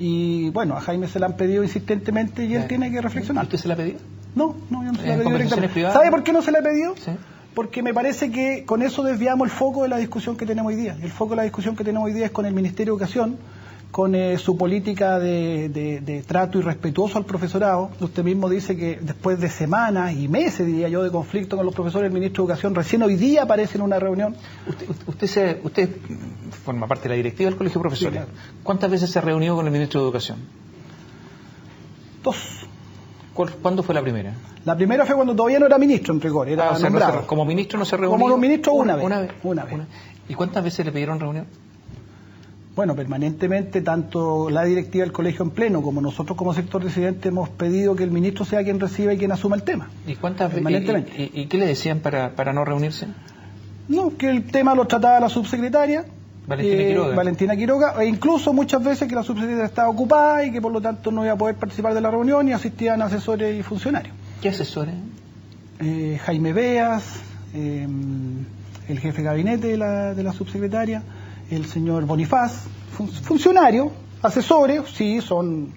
Y bueno, a Jaime se la han pedido insistentemente y él tiene que reflexionar. ¿Usted se la ha pedido? No, yo no se la he pedido directamente. ¿Sabe por qué no se la he pedido? Sí. Porque me parece que con eso desviamos el foco de la discusión que tenemos hoy día. El foco de la discusión que tenemos hoy día es con el Ministerio de Educación, con su política de trato irrespetuoso al profesorado. Usted mismo dice que después de semanas y meses, diría yo, de conflicto con los profesores, el ministro de Educación recién hoy día aparece en una reunión. Usted forma parte de la directiva del Colegio de Profesores. Sí, claro. ¿Cuántas veces se reunió con el ministro de Educación? 2. ¿Cuándo fue la primera? La primera fue cuando todavía no era ministro, en rigor, era nombrado. Como ministro no se reunió. Como ministro una vez. ¿Y cuántas veces le pidieron reunión? Bueno, permanentemente, tanto la directiva del colegio en pleno como nosotros como sector disidente hemos pedido que el ministro sea quien reciba y quien asuma el tema. ¿Y cuántas veces? ¿Y qué le decían para no reunirse? No, que el tema lo trataba la subsecretaria Valentina Quiroga, e incluso muchas veces que la subsecretaria estaba ocupada y que por lo tanto no iba a poder participar de la reunión, y asistían asesores y funcionarios. ¿Qué asesores? Jaime Beas, el jefe de gabinete de la subsecretaria, el señor Bonifaz, funcionarios, asesores, sí, son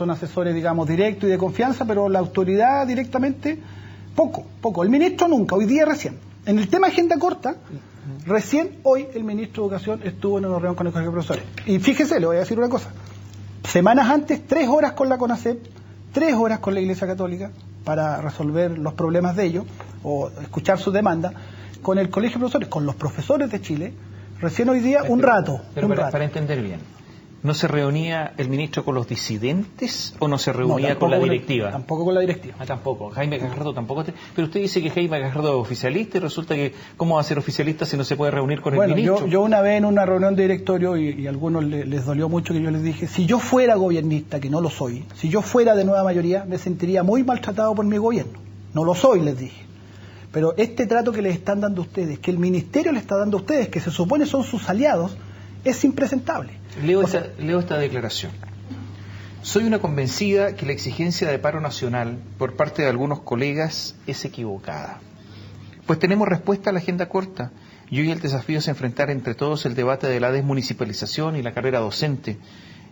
asesores, digamos, directos y de confianza, pero la autoridad directamente, poco. El ministro nunca, hoy día recién. En el tema agenda corta, recién hoy el ministro de Educación estuvo en una reunión con el colegio de profesores. Y fíjese, le voy a decir una cosa. Semanas antes, 3 horas con la CONACEP, 3 horas con la Iglesia Católica para resolver los problemas de ellos o escuchar sus demandas, con el colegio de profesores, con los profesores de Chile. Recién hoy día, un rato. Para entender bien, ¿no se reunía el ministro con los disidentes o no se reunía con la directiva? Tampoco con la directiva. Tampoco. Jaime Gajardo tampoco. Pero usted dice que Jaime Gajardo es oficialista y resulta que, ¿cómo va a ser oficialista si no se puede reunir con el ministro? Yo una vez en una reunión de directorio, y a algunos les dolió mucho que yo les dije, si yo fuera gobiernista, que no lo soy, si yo fuera de nueva mayoría, me sentiría muy maltratado por mi gobierno. No lo soy, les dije. Pero este trato que les están dando a ustedes, que el ministerio les está dando a ustedes, que se supone son sus aliados, es impresentable. Leo esta declaración. Soy una convencida que la exigencia de paro nacional por parte de algunos colegas es equivocada. Pues tenemos respuesta a la agenda corta y hoy el desafío es enfrentar entre todos el debate de la desmunicipalización y la carrera docente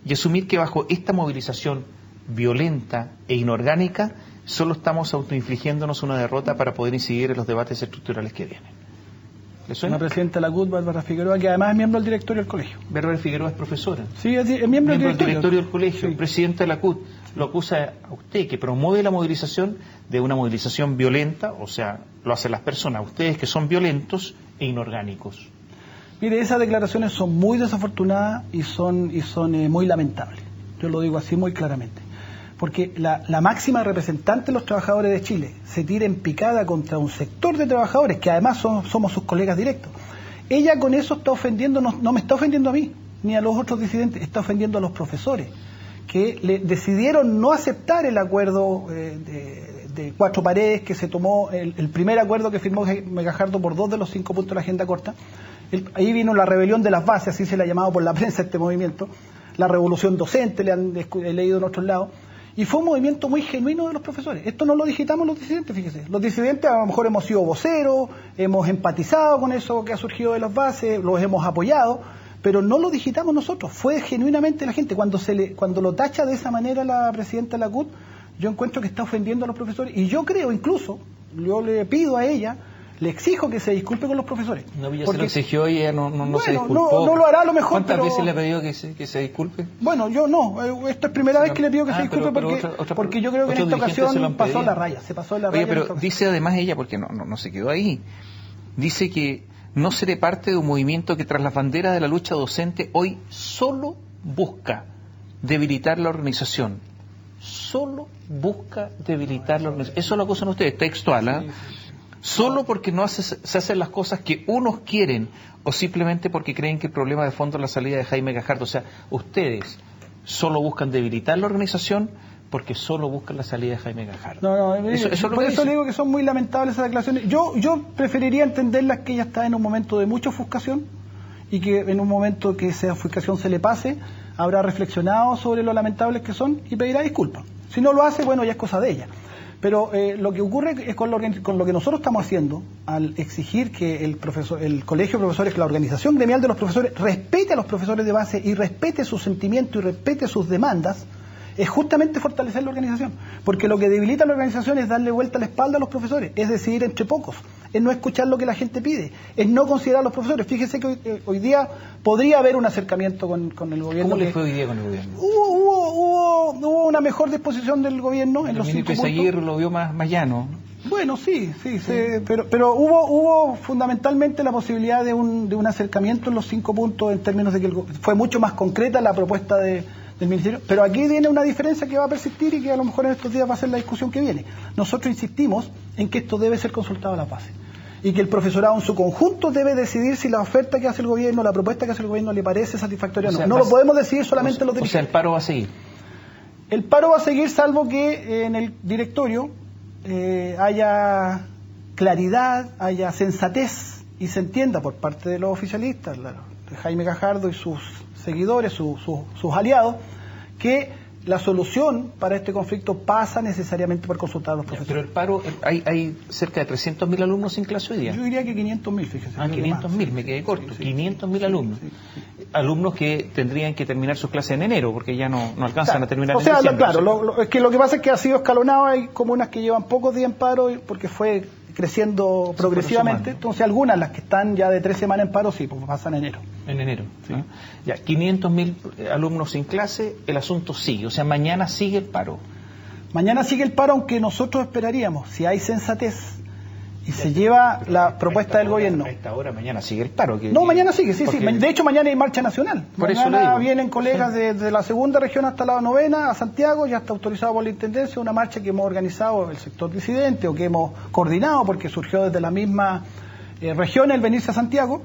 y asumir que bajo esta movilización violenta e inorgánica solo estamos autoinfligiéndonos una derrota para poder incidir en los debates estructurales que vienen. ¿Le suena? La presidenta de la CUT, Bárbara Figueroa, que además es miembro del directorio del colegio. Bárbara Figueroa es profesora. Sí, es miembro del directorio del colegio, sí. Presidenta de la CUT. Lo acusa a usted, que promueve la movilización de una movilización violenta, o sea, lo hacen las personas, ustedes que son violentos e inorgánicos. Mire, esas declaraciones son muy desafortunadas y son muy lamentables. Yo lo digo así muy claramente. Porque la máxima representante de los trabajadores de Chile se tira en picada contra un sector de trabajadores que además somos sus colegas directos. Ella con eso está ofendiendo, no me está ofendiendo a mí, ni a los otros disidentes, está ofendiendo a los profesores, que decidieron no aceptar el acuerdo de 4 paredes que se tomó, el primer acuerdo que firmó Jaime Gajardo por 2 de los 5 puntos de la agenda corta. Ahí vino la rebelión de las bases, así se le ha llamado por la prensa este movimiento, la revolución docente, he leído en otros lados. Y fue un movimiento muy genuino de los profesores. Esto no lo digitamos los disidentes, fíjese. Los disidentes a lo mejor hemos sido voceros, hemos empatizado con eso que ha surgido de las bases, los hemos apoyado, pero no lo digitamos nosotros. Fue genuinamente la gente. Cuando lo tacha de esa manera la presidenta de la CUT, yo encuentro que está ofendiendo a los profesores. Y yo creo incluso, yo le pido a ella, le exijo que se disculpe con los profesores. No, ya se lo exigió y ella no se disculpó. No lo hará a lo mejor. ¿Cuántas veces le ha pedido que se disculpe? Bueno, yo no. Esta es primera vez que le pido que se disculpe porque yo creo que en esta ocasión pasó la raya. Se pasó la raya. Oye, pero dice además ella, porque no se quedó ahí, dice que no seré parte de un movimiento que tras las banderas de la lucha docente hoy solo busca debilitar la organización. Solo busca debilitar la organización. Eso lo acusan ustedes, textual, ¿ah? Sí. Solo porque se hacen las cosas que unos quieren o simplemente porque creen que el problema de fondo es la salida de Jaime Gajardo. O sea, ustedes solo buscan debilitar la organización porque solo buscan la salida de Jaime Gajardo. Por eso le digo que son muy lamentables esas declaraciones. Yo preferiría entenderlas que ella está en un momento de mucha ofuscación y que en un momento que esa ofuscación se le pase, habrá reflexionado sobre lo lamentables que son y pedirá disculpas. Si no lo hace, bueno, ya es cosa de ella. Pero lo que ocurre es con lo que nosotros estamos haciendo al exigir que el colegio de profesores, que la organización gremial de los profesores respete a los profesores de base y respete sus sentimientos y respete sus demandas, es justamente fortalecer la organización. Porque lo que debilita la organización es darle vuelta a la espalda a los profesores, es decidir entre pocos, es no escuchar lo que la gente pide, es no considerar a los profesores. Fíjese que hoy día podría haber un acercamiento con el gobierno. ¿Cómo le fue hoy día con el gobierno? Hubo una mejor disposición del gobierno en los 5 puntos. El ministro lo vio más llano. Bueno, sí. Pero hubo fundamentalmente la posibilidad de un acercamiento en los 5 puntos, en términos de que fue mucho más concreta la propuesta del ministerio. Pero aquí viene una diferencia que va a persistir y que a lo mejor en estos días va a ser la discusión que viene. Nosotros insistimos en que esto debe ser consultado a la base y que el profesorado en su conjunto debe decidir si la oferta que hace el gobierno, la propuesta que hace el gobierno le parece satisfactoria o no. No lo podemos decidir solamente los dirigentes. O sea, el paro va a seguir. El paro va a seguir, salvo que en el directorio haya claridad, haya sensatez y se entienda por parte de los oficialistas, de Jaime Gajardo y sus seguidores, sus aliados, que la solución para este conflicto pasa necesariamente por consultar a los profesores. Pero el paro, hay cerca de 300.000 alumnos sin clase hoy día. Yo diría que 500.000, fíjese. 500.000, me quedé corto. Sí. 500.000 alumnos. Sí. Alumnos que tendrían que terminar sus clases en enero, porque ya no alcanzan a terminar en diciembre. Claro, es que lo que pasa es que ha sido escalonado. Hay comunas que llevan pocos días en paro porque fue creciendo progresivamente. Entonces algunas, las que están ya de 3 semanas en paro, sí, pues pasan en enero. En enero, sí. Ya, 500.000 alumnos sin clase, el asunto sigue. O sea, mañana sigue el paro. Mañana sigue el paro, aunque nosotros esperaríamos, si hay sensatez y se lleva la propuesta del gobierno. A esta hora mañana sigue el paro. Mañana sigue, sí. De hecho, mañana hay marcha nacional. Mañana vienen colegas de la segunda región hasta la 9ª, a Santiago, ya está autorizado por la Intendencia, una marcha que hemos organizado el sector disidente o que hemos coordinado porque surgió desde la misma región el venirse a Santiago.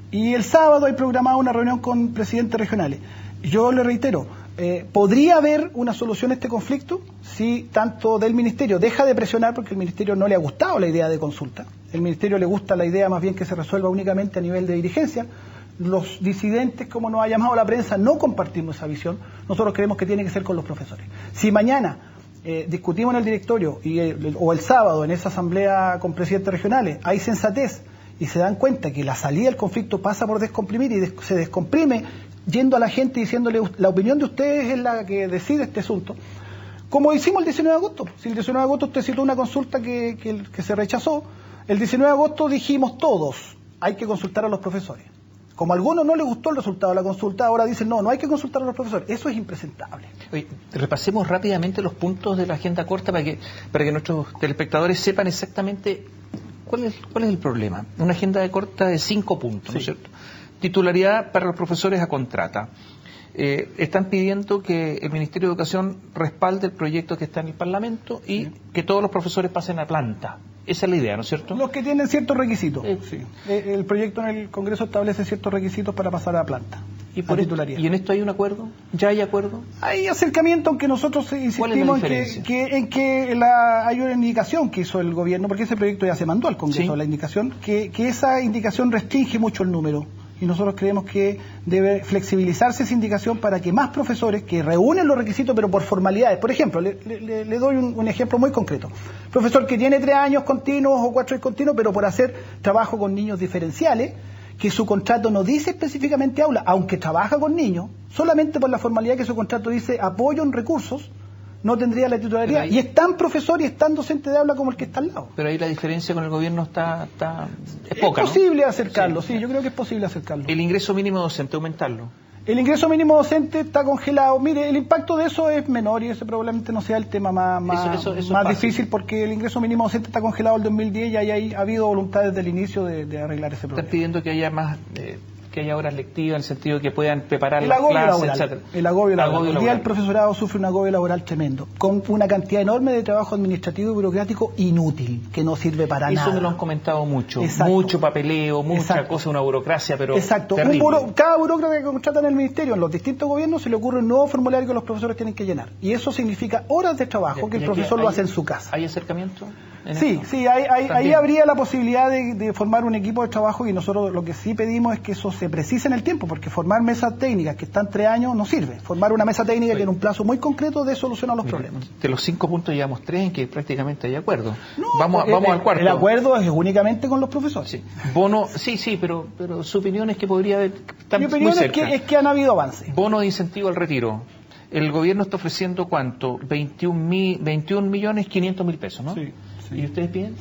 Y el sábado hay programada una reunión con presidentes regionales. Yo le reitero, ¿podría haber una solución a este conflicto si tanto del Ministerio deja de presionar, porque el Ministerio no le ha gustado la idea de consulta? El Ministerio le gusta la idea más bien que se resuelva únicamente a nivel de dirigencia. Los disidentes, como nos ha llamado la prensa, no compartimos esa visión. Nosotros creemos que tiene que ser con los profesores. Si mañana discutimos en el directorio o el sábado en esa asamblea con presidentes regionales hay sensatez y se dan cuenta que la salida del conflicto pasa por descomprimir y se descomprime yendo a la gente y diciéndole la opinión de ustedes es la que decide este asunto, como hicimos el 19 de agosto. Si el 19 de agosto usted citó una consulta que se rechazó, el 19 de agosto dijimos todos, hay que consultar a los profesores. Como a algunos no les gustó el resultado de la consulta, ahora dicen no hay que consultar a los profesores. Eso es impresentable. Oye, repasemos rápidamente los puntos de la agenda corta para que nuestros telespectadores sepan exactamente cuál es el problema. Una agenda corta de 5 puntos, ¿no es cierto? Titularidad para los profesores a contrata. Están pidiendo que el Ministerio de Educación respalde el proyecto que está en el Parlamento y que todos los profesores pasen a planta. Esa es la idea, ¿no es cierto? Los que tienen ciertos requisitos. El proyecto en el Congreso establece ciertos requisitos para pasar a planta. ¿Y en esto hay un acuerdo? ¿Ya hay acuerdo? Hay acercamiento, aunque nosotros insistimos en que hay una indicación que hizo el gobierno, porque ese proyecto ya se mandó al Congreso, la indicación, que esa indicación restringe mucho el número. Y nosotros creemos que debe flexibilizarse esa indicación para que más profesores que reúnen los requisitos, pero por formalidades. Por ejemplo, le doy un ejemplo muy concreto. Profesor que tiene 3 años continuos o 4 años continuos, pero por hacer trabajo con niños diferenciales, que su contrato no dice específicamente aula, aunque trabaja con niños, solamente por la formalidad que su contrato dice apoyo en recursos, no tendría la titularidad. Y es tan profesor y es tan docente de aula como el que está al lado. Pero ahí la diferencia con el gobierno es poca, ¿no? Es posible acercarlo, sí, yo creo que es posible acercarlo. El ingreso mínimo docente, aumentarlo. El ingreso mínimo docente está congelado. Mire, el impacto de eso es menor y ese probablemente no sea el tema más difícil, porque el ingreso mínimo docente está congelado el 2010 y ahí ha habido voluntad desde el inicio de arreglar ese problema. Están pidiendo que haya más... que haya horas lectivas, en el sentido de que puedan preparar las clases, etc. El agobio laboral. Hoy día el profesorado sufre un agobio laboral tremendo, con una cantidad enorme de trabajo administrativo y burocrático inútil, que no sirve para nada. Eso me lo han comentado mucho. Mucho papeleo, mucha cosa, una burocracia, pero terrible. Cada burócrata que contrata en el ministerio, en los distintos gobiernos, se le ocurre un nuevo formulario que los profesores tienen que llenar. Y eso significa horas de trabajo que el profesor lo hace en su casa. ¿Hay acercamiento? Sí, ahí habría la posibilidad de formar un equipo de trabajo, y nosotros lo que sí pedimos es que eso se precise en el tiempo, porque formar mesas técnicas que están 3 años no sirve. Formar una mesa técnica que en un plazo muy concreto de solucionar los problemas. De los 5 puntos llevamos 3 en que prácticamente hay acuerdo. Vamos al cuarto. El acuerdo es únicamente con los profesores. Sí. Bono, pero su opinión es que podría haber... Mi opinión es que han habido avances. Bono de incentivo al retiro. El gobierno está ofreciendo ¿cuánto? 21.500.000 pesos, ¿no? Sí. ¿Y ustedes piden?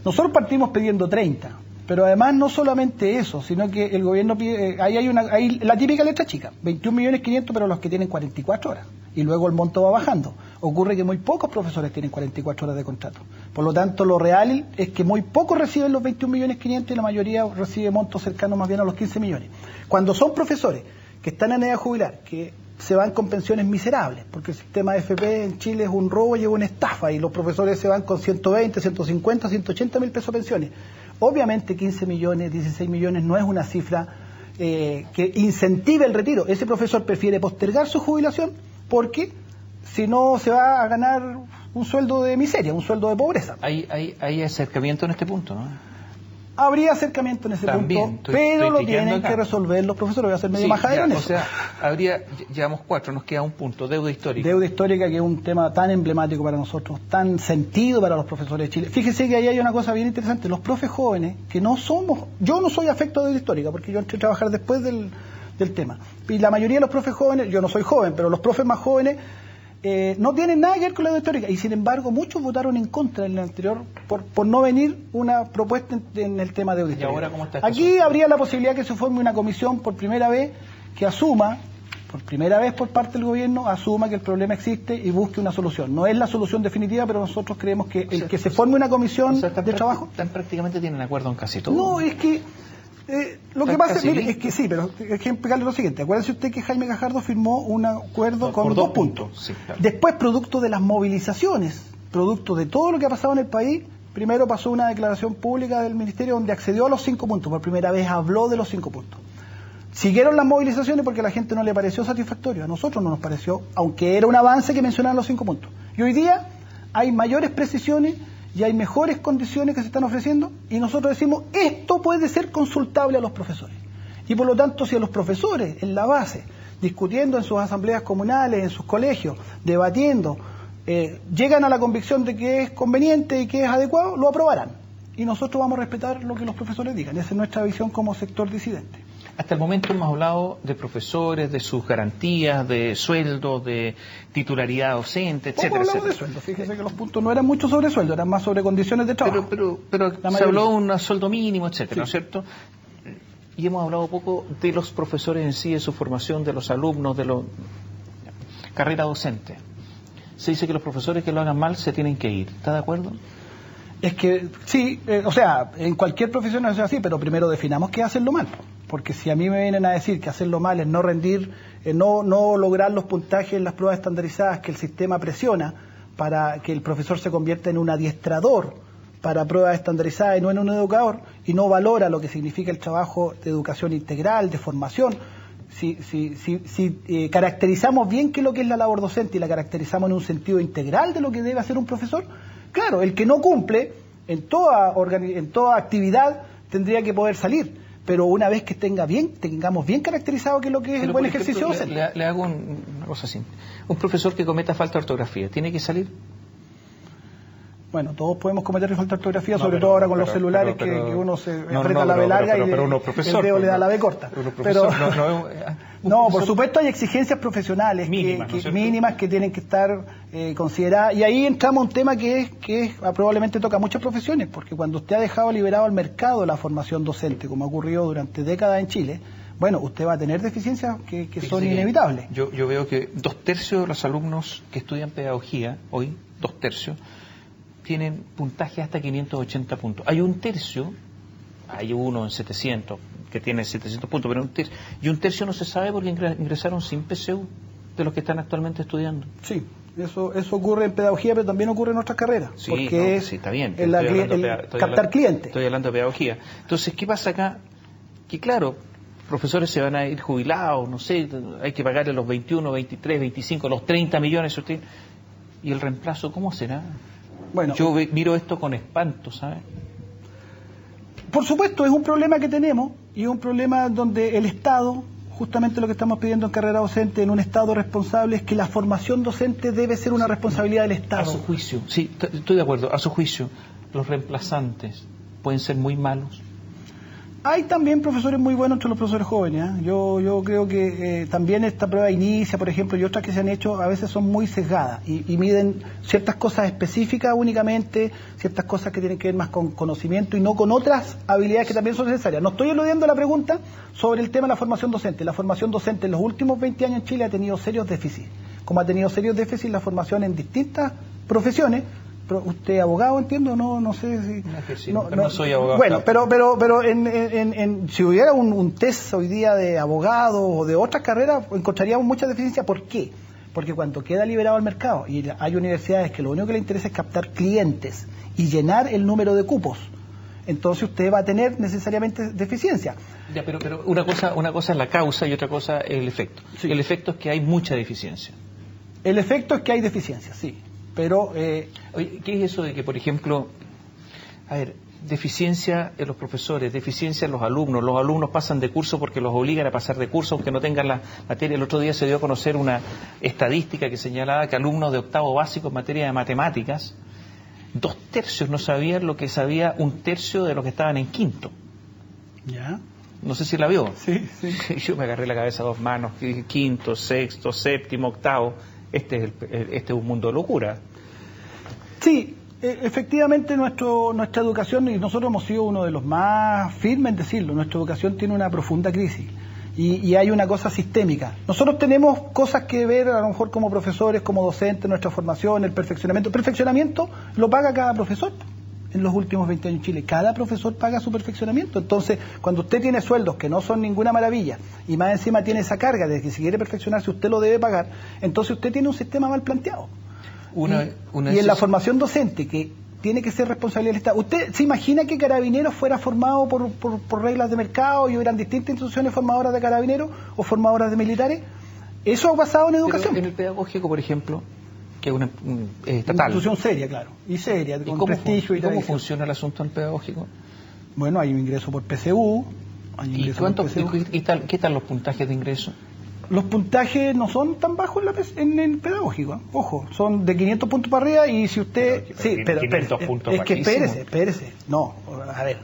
Nosotros partimos pidiendo 30, pero además no solamente eso, sino que el gobierno pide, hay la típica letra chica, 21.500.000, pero los que tienen 44 horas, y luego el monto va bajando. Ocurre que muy pocos profesores tienen 44 horas de contrato. Por lo tanto, lo real es que muy pocos reciben los 21.500.000 y la mayoría recibe montos cercanos más bien a los 15 millones. Cuando son profesores que están en edad jubilar, que se van con pensiones miserables, porque el sistema de FP en Chile es un robo y es una estafa, y los profesores se van con 120, 150, 180 mil pesos de pensiones. Obviamente 15 millones, 16 millones no es una cifra que incentive el retiro. Ese profesor prefiere postergar su jubilación porque si no se va a ganar un sueldo de miseria, un sueldo de pobreza. Hay acercamiento en este punto, ¿no? Habría acercamiento en ese punto, pero lo tienen que resolver los profesores. Voy a hacer medio majadero en eso. O sea, llevamos 4, nos queda un punto, deuda histórica. Deuda histórica, que es un tema tan emblemático para nosotros, tan sentido para los profesores de Chile. Fíjese que ahí hay una cosa bien interesante. Los profes jóvenes, que no somos... Yo no soy afecto a deuda histórica, porque yo entré a trabajar después del tema. Y la mayoría de los profes jóvenes, yo no soy joven, pero los profes más jóvenes... no tienen nada que ver con la deuda histórica, y sin embargo muchos votaron en contra en el anterior por no venir una propuesta en el tema de deuda histórica. ¿Y ahora cómo está? Aquí habría la posibilidad que se forme una comisión por primera vez que asuma, por primera vez por parte del gobierno, asuma que el problema existe y busque una solución. No es la solución definitiva, pero nosotros creemos que que se forme una comisión de trabajo... Prácticamente tienen acuerdo en casi todo. No, es que... lo que pasa es que sí, pero hay que explicarle lo siguiente. Acuérdense usted que Jaime Gajardo firmó un acuerdo con 2 puntos. Sí, claro. Después, producto de las movilizaciones, producto de todo lo que ha pasado en el país, primero pasó una declaración pública del Ministerio donde accedió a los 5 puntos. Por primera vez habló de los 5 puntos. Siguieron las movilizaciones porque a la gente no le pareció satisfactorio. A nosotros no nos pareció, aunque era un avance que mencionaban los 5 puntos. Y hoy día hay mayores precisiones y hay mejores condiciones que se están ofreciendo, y nosotros decimos, esto puede ser consultable a los profesores. Y por lo tanto, si a los profesores en la base, discutiendo en sus asambleas comunales, en sus colegios, debatiendo, llegan a la convicción de que es conveniente y que es adecuado, lo aprobarán. Y nosotros vamos a respetar lo que los profesores digan. Esa es nuestra visión como sector disidente. Hasta el momento hemos hablado de profesores, de sus garantías, de sueldo, de titularidad docente, etcétera, etcétera. De sueldo. Fíjese que los puntos no eran mucho sobre sueldo, eran más sobre condiciones de trabajo. Pero se habló de un sueldo mínimo, etcétera, sí. ¿No es cierto? Y hemos hablado poco de los profesores en sí, de su formación, de los alumnos, de la carrera docente. Se dice que los profesores que lo hagan mal se tienen que ir. ¿Está de acuerdo? Es que sí, o sea, en cualquier profesión es así, pero primero definamos qué es hacerlo mal. Porque si a mí me vienen a decir que hacerlo mal es no rendir, no lograr los puntajes en las pruebas estandarizadas que el sistema presiona para que el profesor se convierta en un adiestrador para pruebas estandarizadas y no en un educador, y no valora lo que significa el trabajo de educación integral, de formación. Si caracterizamos bien qué es lo que es la labor docente y la caracterizamos en un sentido integral de lo que debe hacer un profesor, claro, el que no cumple en toda actividad tendría que poder salir. Pero una vez que tengamos bien caracterizado qué es lo que es el buen ejercicio docente. Le hago una cosa así. Un profesor que cometa falta de ortografía, ¿tiene que salir? Bueno, todos podemos cometer falta de ortografía, sobre todo ahora con los celulares, que uno se aprieta la B larga y el dedo le da la B corta. No, por supuesto hay exigencias profesionales mínimas que tienen que estar consideradas, y ahí entramos a un tema que probablemente toca a muchas profesiones, porque cuando usted ha dejado liberado al mercado la formación docente, como ha ocurrido durante décadas en Chile, bueno, usted va a tener deficiencias que son inevitables. Yo veo que 2/3 de los alumnos que estudian pedagogía hoy, 2/3, tienen puntaje hasta 580 puntos. Hay 1/3, hay uno en 700 que tiene 700 puntos, pero un tercio no se sabe porque ingresaron sin PSU de los que están actualmente estudiando. Sí, eso ocurre en pedagogía, pero también ocurre en otras carreras. Sí, porque sí, está bien. Captar clientes. Estoy hablando de pedagogía. Entonces, ¿qué pasa acá? Que claro, profesores se van a ir jubilados, no sé, hay que pagarle los 21, 23, 25, los 30 millones. ¿Y el reemplazo cómo será? Bueno, yo miro esto con espanto, ¿sabes? Por supuesto, es un problema que tenemos, y es un problema donde el Estado, justamente lo que estamos pidiendo en carrera docente, en un Estado responsable, es que la formación docente debe ser una responsabilidad del Estado. A su juicio, sí, estoy de acuerdo, a su juicio, los reemplazantes pueden ser muy malos. Hay también profesores muy buenos entre los profesores jóvenes, ¿eh? Yo creo que también esta prueba inicia, por ejemplo, y otras que se han hecho, a veces son muy sesgadas y miden ciertas cosas específicas únicamente, ciertas cosas que tienen que ver más con conocimiento y no con otras habilidades que también son necesarias. No estoy eludiendo la pregunta sobre el tema de la formación docente. La formación docente en los últimos 20 años en Chile ha tenido serios déficits, como ha tenido serios déficits la formación en distintas profesiones. Usted es abogado, entiendo, no sé si... No soy abogado. Bueno, pero si hubiera un test hoy día de abogado o de otras carreras, encontraríamos muchas deficiencias. ¿Por qué? Porque cuando queda liberado el mercado, y hay universidades que lo único que les interesa es captar clientes y llenar el número de cupos, entonces usted va a tener necesariamente deficiencia. Ya, pero una cosa es la causa y otra cosa es el efecto. Sí. El efecto es que hay mucha deficiencia. El efecto es que hay deficiencia, sí. Pero, oye, ¿qué es eso de que, por ejemplo, deficiencia en los profesores, deficiencia en los alumnos pasan de curso porque los obligan a pasar de curso aunque no tengan la materia? El otro día se dio a conocer una estadística que señalaba que alumnos de octavo básico en materia de matemáticas, 2/3 no sabían lo que sabía 1/3 de los que estaban en quinto. ¿Ya? No sé si la vio. Sí. Yo me agarré la cabeza a dos manos, quinto, sexto, séptimo, octavo. Este es un mundo de locura. Sí, efectivamente nuestra educación, y nosotros hemos sido uno de los más firmes en decirlo, nuestra educación tiene una profunda crisis y hay una cosa sistémica. Nosotros tenemos cosas que ver, a lo mejor como profesores, como docentes, nuestra formación, el perfeccionamiento. El perfeccionamiento lo paga cada profesor. En los últimos 20 años en Chile, cada profesor paga su perfeccionamiento. Entonces, cuando usted tiene sueldos que no son ninguna maravilla y más encima tiene esa carga de que si quiere perfeccionarse usted lo debe pagar, entonces usted tiene un sistema mal planteado. Y en la formación docente, que tiene que ser responsabilidad del Estado. ¿Usted se imagina que Carabineros fuera formado por reglas de mercado y hubieran distintas instituciones formadoras de Carabineros o formadoras de militares? Eso ha basado en educación. Pero en el pedagógico, por ejemplo, que es una estatal. Una institución seria, claro, y seria, con prestigio y ¿Cómo funciona el asunto en pedagógico? Bueno, hay un ingreso por PSU. ¿Qué tal los puntajes de ingreso? Los puntajes no son tan bajos en el pedagógico, ojo, son de 500 puntos para arriba y si usted... Pero 500 puntos es que espérese, no, a ver,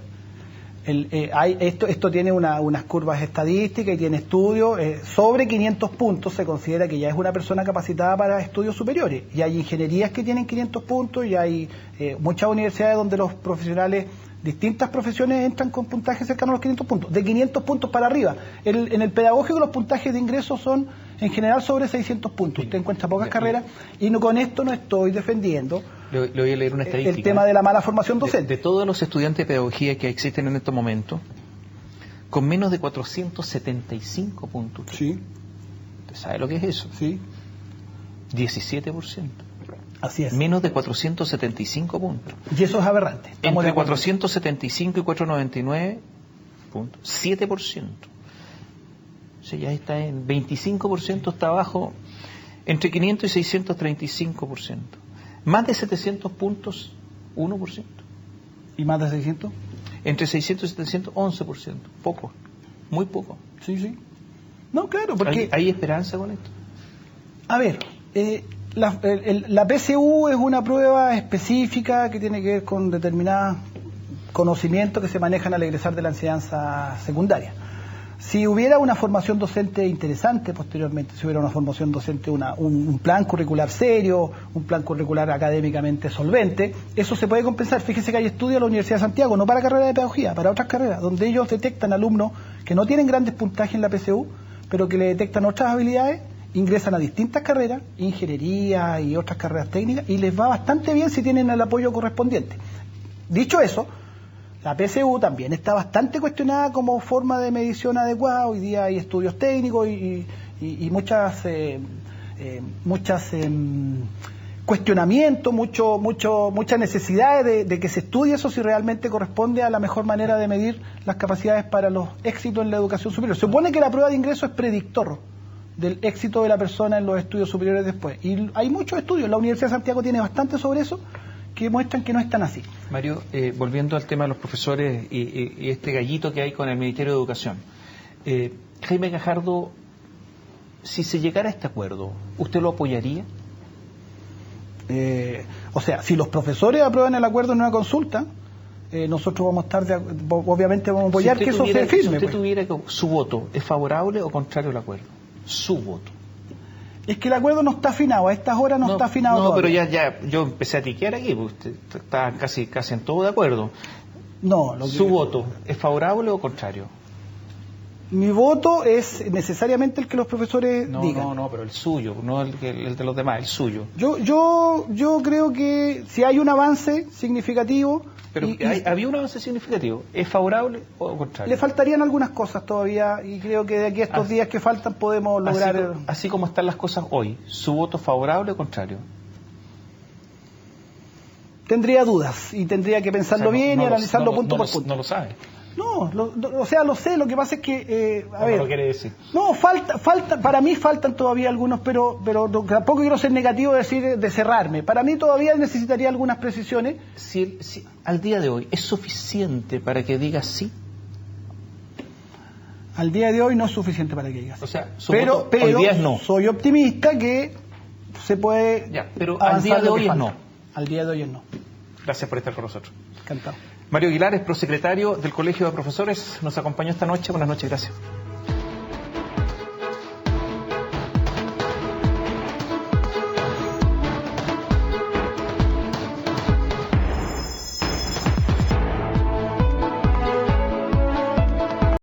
esto tiene unas curvas estadísticas y tiene estudios, sobre 500 puntos se considera que ya es una persona capacitada para estudios superiores, y hay ingenierías que tienen 500 puntos y hay muchas universidades donde los profesionales, distintas profesiones entran con puntajes cercanos a los 500 puntos, de 500 puntos para arriba. En el pedagógico los puntajes de ingreso son en general sobre 600 puntos, usted encuentra pocas carreras, y con esto no estoy defendiendo le voy a leer una estadística. El tema de la mala formación docente. De todos los estudiantes de pedagogía que existen en estos momentos, con menos de 475 puntos. Sí. ¿Usted sabe lo que es eso? Sí. 17%. Así es. Menos de 475 puntos. Y eso es aberrante. Entre 475 y 499 puntos, 7%. O sea, ya está en 25%, está abajo, entre 500 y 635%. Más de 700 puntos, 1%. ¿Y más de 600? Entre 600 y 700, 11%. Poco, muy poco. Sí. No, claro, porque... ¿Hay esperanza con esto? A ver, la PSU es una prueba específica que tiene que ver con determinados conocimientos que se manejan al egresar de la enseñanza secundaria. Si hubiera una formación docente interesante posteriormente, si hubiera una formación docente, un plan curricular serio, un plan curricular académicamente solvente, eso se puede compensar. Fíjese que hay estudios en la Universidad de Santiago, no para carrera de pedagogía, para otras carreras, donde ellos detectan alumnos que no tienen grandes puntajes en la PSU, pero que le detectan otras habilidades, ingresan a distintas carreras, ingeniería y otras carreras técnicas, y les va bastante bien si tienen el apoyo correspondiente. Dicho eso, la PSU también está bastante cuestionada como forma de medición adecuada. Hoy día hay estudios técnicos y muchas cuestionamientos, muchas necesidades de que se estudie eso si realmente corresponde a la mejor manera de medir las capacidades para los éxitos en la educación superior. Se supone que la prueba de ingreso es predictor del éxito de la persona en los estudios superiores después. Y hay muchos estudios, la Universidad de Santiago tiene bastante sobre eso, que muestran que no es tan así. Mario, volviendo al tema de los profesores y este gallito que hay con el Ministerio de Educación, Jaime Gajardo, si se llegara a este acuerdo, ¿usted lo apoyaría? O sea, si los profesores aprueban el acuerdo en una consulta, nosotros vamos a estar, obviamente vamos a apoyar que eso se firme. Si usted tuviera su voto, ¿es favorable o contrario al acuerdo? Su voto. Es que el acuerdo no está afinado, a estas horas no está afinado todavía. Pero ya yo empecé a tiquear aquí, porque usted está casi en todo de acuerdo. No, ¿Su voto es favorable o contrario? Mi voto es necesariamente el que los profesores digan. No, pero el suyo, no el de los demás, el suyo. Yo creo que si hay un avance significativo... Pero había un avance significativo. ¿Es favorable o contrario? Le faltarían algunas cosas todavía y creo que de aquí a estos días que faltan podemos lograr... Así como están las cosas hoy, ¿su voto es favorable o contrario? Tendría dudas y tendría que pensarlo bien y analizarlo punto por punto. No lo sabe. No, lo sé, lo que pasa es que... no lo quiere decir. No, para mí faltan todavía algunos, pero tampoco quiero ser negativo de cerrarme. Para mí todavía necesitaría algunas precisiones. Si al día de hoy es suficiente para que diga sí. Al día de hoy no es suficiente para que diga sí. O sea, pero hoy día es no. Soy optimista que se puede... Ya, pero al día de hoy es no. Al día de hoy es no. Gracias por estar con nosotros. Encantado. Mario Aguilar es prosecretario del Colegio de Profesores, nos acompañó esta noche. Buenas noches, gracias.